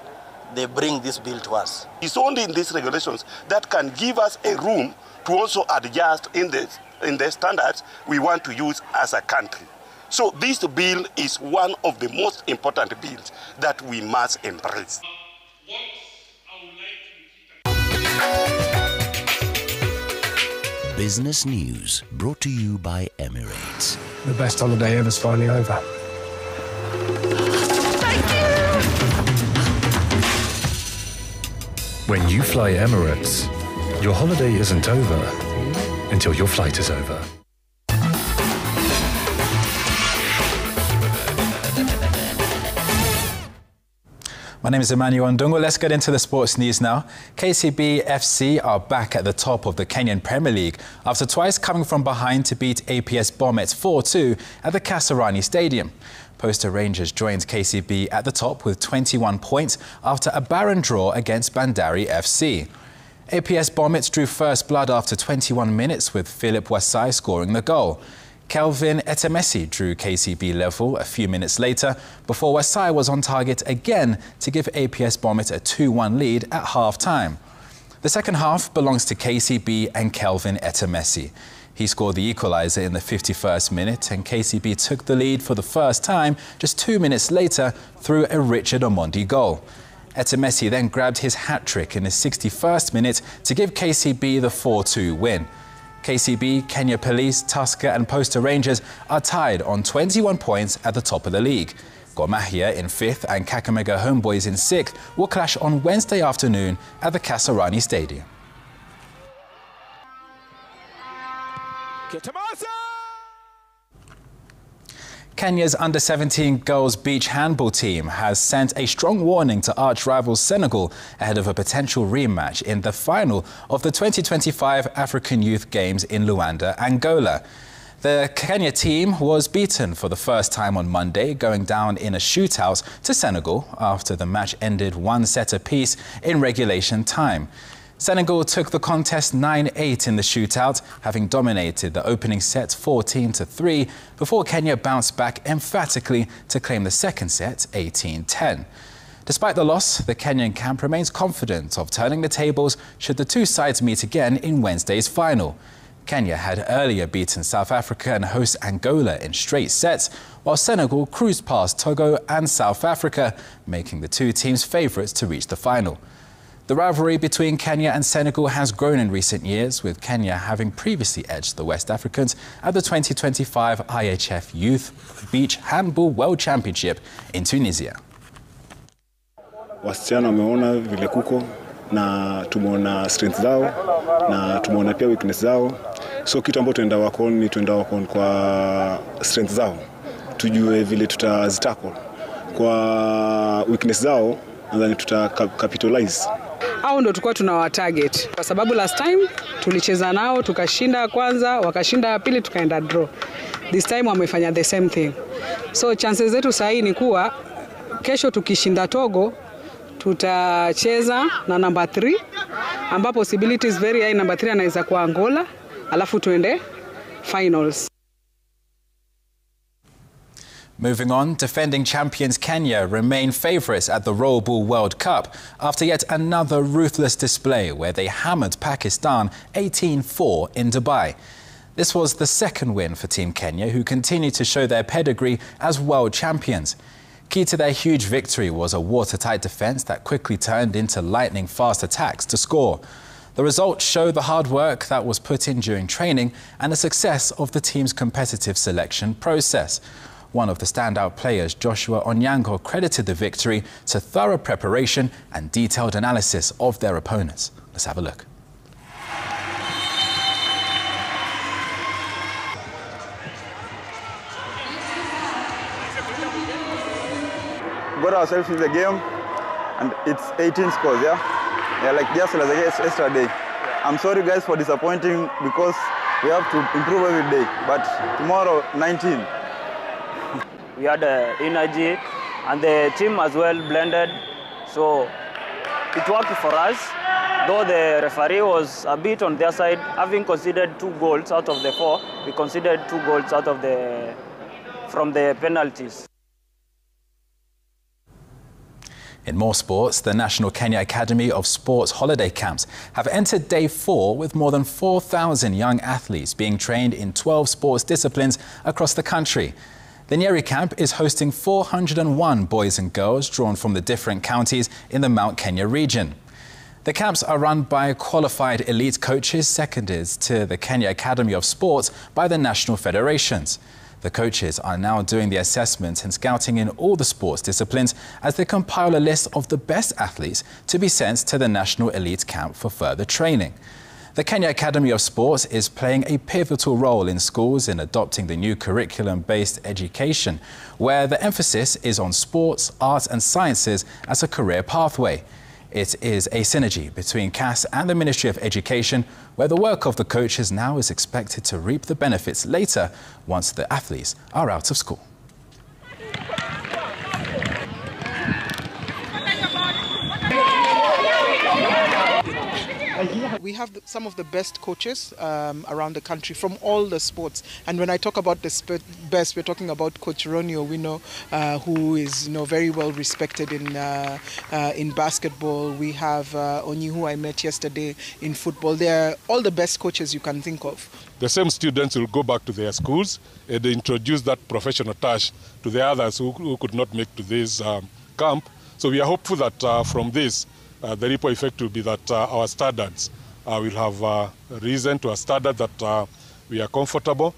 they bring this bill to us. It's only in these regulations that can give us a room to also adjust in the standards we want to use as a country. So this bill is one of the most important bills that we must embrace. Business News brought to you by Emirates. The best holiday ever's finally over. When you fly Emirates, your holiday isn't over until your flight is over. My name is Emmanuel Ndungu. Let's get into the sports news now. KCB FC are back at the top of the Kenyan Premier League after twice coming from behind to beat APS Bomet 4-2 at the Kasarani Stadium. Poster Rangers joined KCB at the top with 21 points after a barren draw against Bandari FC. APS Bomet drew first blood after 21 minutes with Philip Wasai scoring the goal. Kelvin Etemesi drew KCB level a few minutes later before Wasai was on target again to give APS Bomet a 2-1 lead at half-time. The second half belongs to KCB and Kelvin Etemesi. He scored the equaliser in the 51st minute and KCB took the lead for the first time just 2 minutes later through a Richard Omondi goal. Etemesi then grabbed his hat-trick in the 61st minute to give KCB the 4-2 win. KCB, Kenya Police, Tusker and Poster Rangers are tied on 21 points at the top of the league. Gor Mahia in 5th and Kakamega Homeboys in 6th will clash on Wednesday afternoon at the Kasarani Stadium. Kenya's under-17 girls beach handball team has sent a strong warning to arch-rival Senegal ahead of a potential rematch in the final of the 2025 African Youth Games in Luanda, Angola. The Kenya team was beaten for the first time on Monday, going down in a shootout to Senegal after the match ended 1 set apiece in regulation time. Senegal took the contest 9-8 in the shootout, having dominated the opening set 14-3 before Kenya bounced back emphatically to claim the second set 18-10. Despite the loss, the Kenyan camp remains confident of turning the tables should the two sides meet again in Wednesday's final. Kenya had earlier beaten South Africa and host Angola in straight sets, while Senegal cruised past Togo and South Africa, making the two teams favourites to reach the final. The rivalry between Kenya and Senegal has grown in recent years, with Kenya having previously edged the West Africans at the 2025 IHF Youth Beach Handball World Championship in Tunisia. Wasichana wameona vile kuko na tumeona strength zao na tumeona pia weakness zao. So kitu ambacho tuenda work on ni tuenda work on kwa strength zao, tujue vile tutazitackle. Kwa weakness zao nadhani tutacapitalize. Hao ndo tulikuwa tunawa target kwa sababu last time tulicheza nao tukashinda kwanza, wakashinda ya pili, tukaenda draw. This time wamefanya the same thing. So chances zetu sahi ni kuwa kesho tukishinda Togo tutacheza na number 3, ambapo possibility is very high number 3 anaweza kuwa Angola, alafu tuende finals. Moving on, defending champions Kenya remain favourites at the Royal Bull World Cup after yet another ruthless display where they hammered Pakistan 18-4 in Dubai. This was the second win for Team Kenya, who continue to show their pedigree as world champions. Key to their huge victory was a watertight defence that quickly turned into lightning-fast attacks to score. The results show the hard work that was put in during training and the success of the team's competitive selection process. One of the standout players, Joshua Onyango, credited the victory to thorough preparation and detailed analysis of their opponents. Let's have a look. Got ourselves in the game, and it's 18 scores, yeah, like just like yesterday. I'm sorry guys for disappointing because we have to improve every day, but tomorrow 19. We had energy and the team as well blended, so it worked for us. Though the referee was a bit on their side, having considered 2 goals out of the 4, we considered 2 goals out of from the penalties. In more sports, the National Kenya Academy of Sports holiday camps have entered day 4 with more than 4,000 young athletes being trained in 12 sports disciplines across the country. The Nyeri camp is hosting 401 boys and girls drawn from the different counties in the Mount Kenya region. The camps are run by qualified elite coaches seconded to the Kenya Academy of Sports by the national federations. The coaches are now doing the assessment and scouting in all the sports disciplines as they compile a list of the best athletes to be sent to the National Elite Camp for further training. The Kenya Academy of Sports is playing a pivotal role in schools in adopting the new curriculum-based education, where the emphasis is on sports, arts and sciences as a career pathway. It is a synergy between CAS and the Ministry of Education, where the work of the coaches now is expected to reap the benefits later once the athletes are out of school. We have some of the best coaches around the country from all the sports. And when I talk about the best, we're talking about Coach Ronnie Owino, who is very well respected in basketball. We have Onyi, who I met yesterday, in football. They're all the best coaches you can think of. The same students will go back to their schools and introduce that professional touch to the others who could not make to this camp. So we are hopeful that from this, the ripple effect will be that our standards will have risen to a standard that we are comfortable.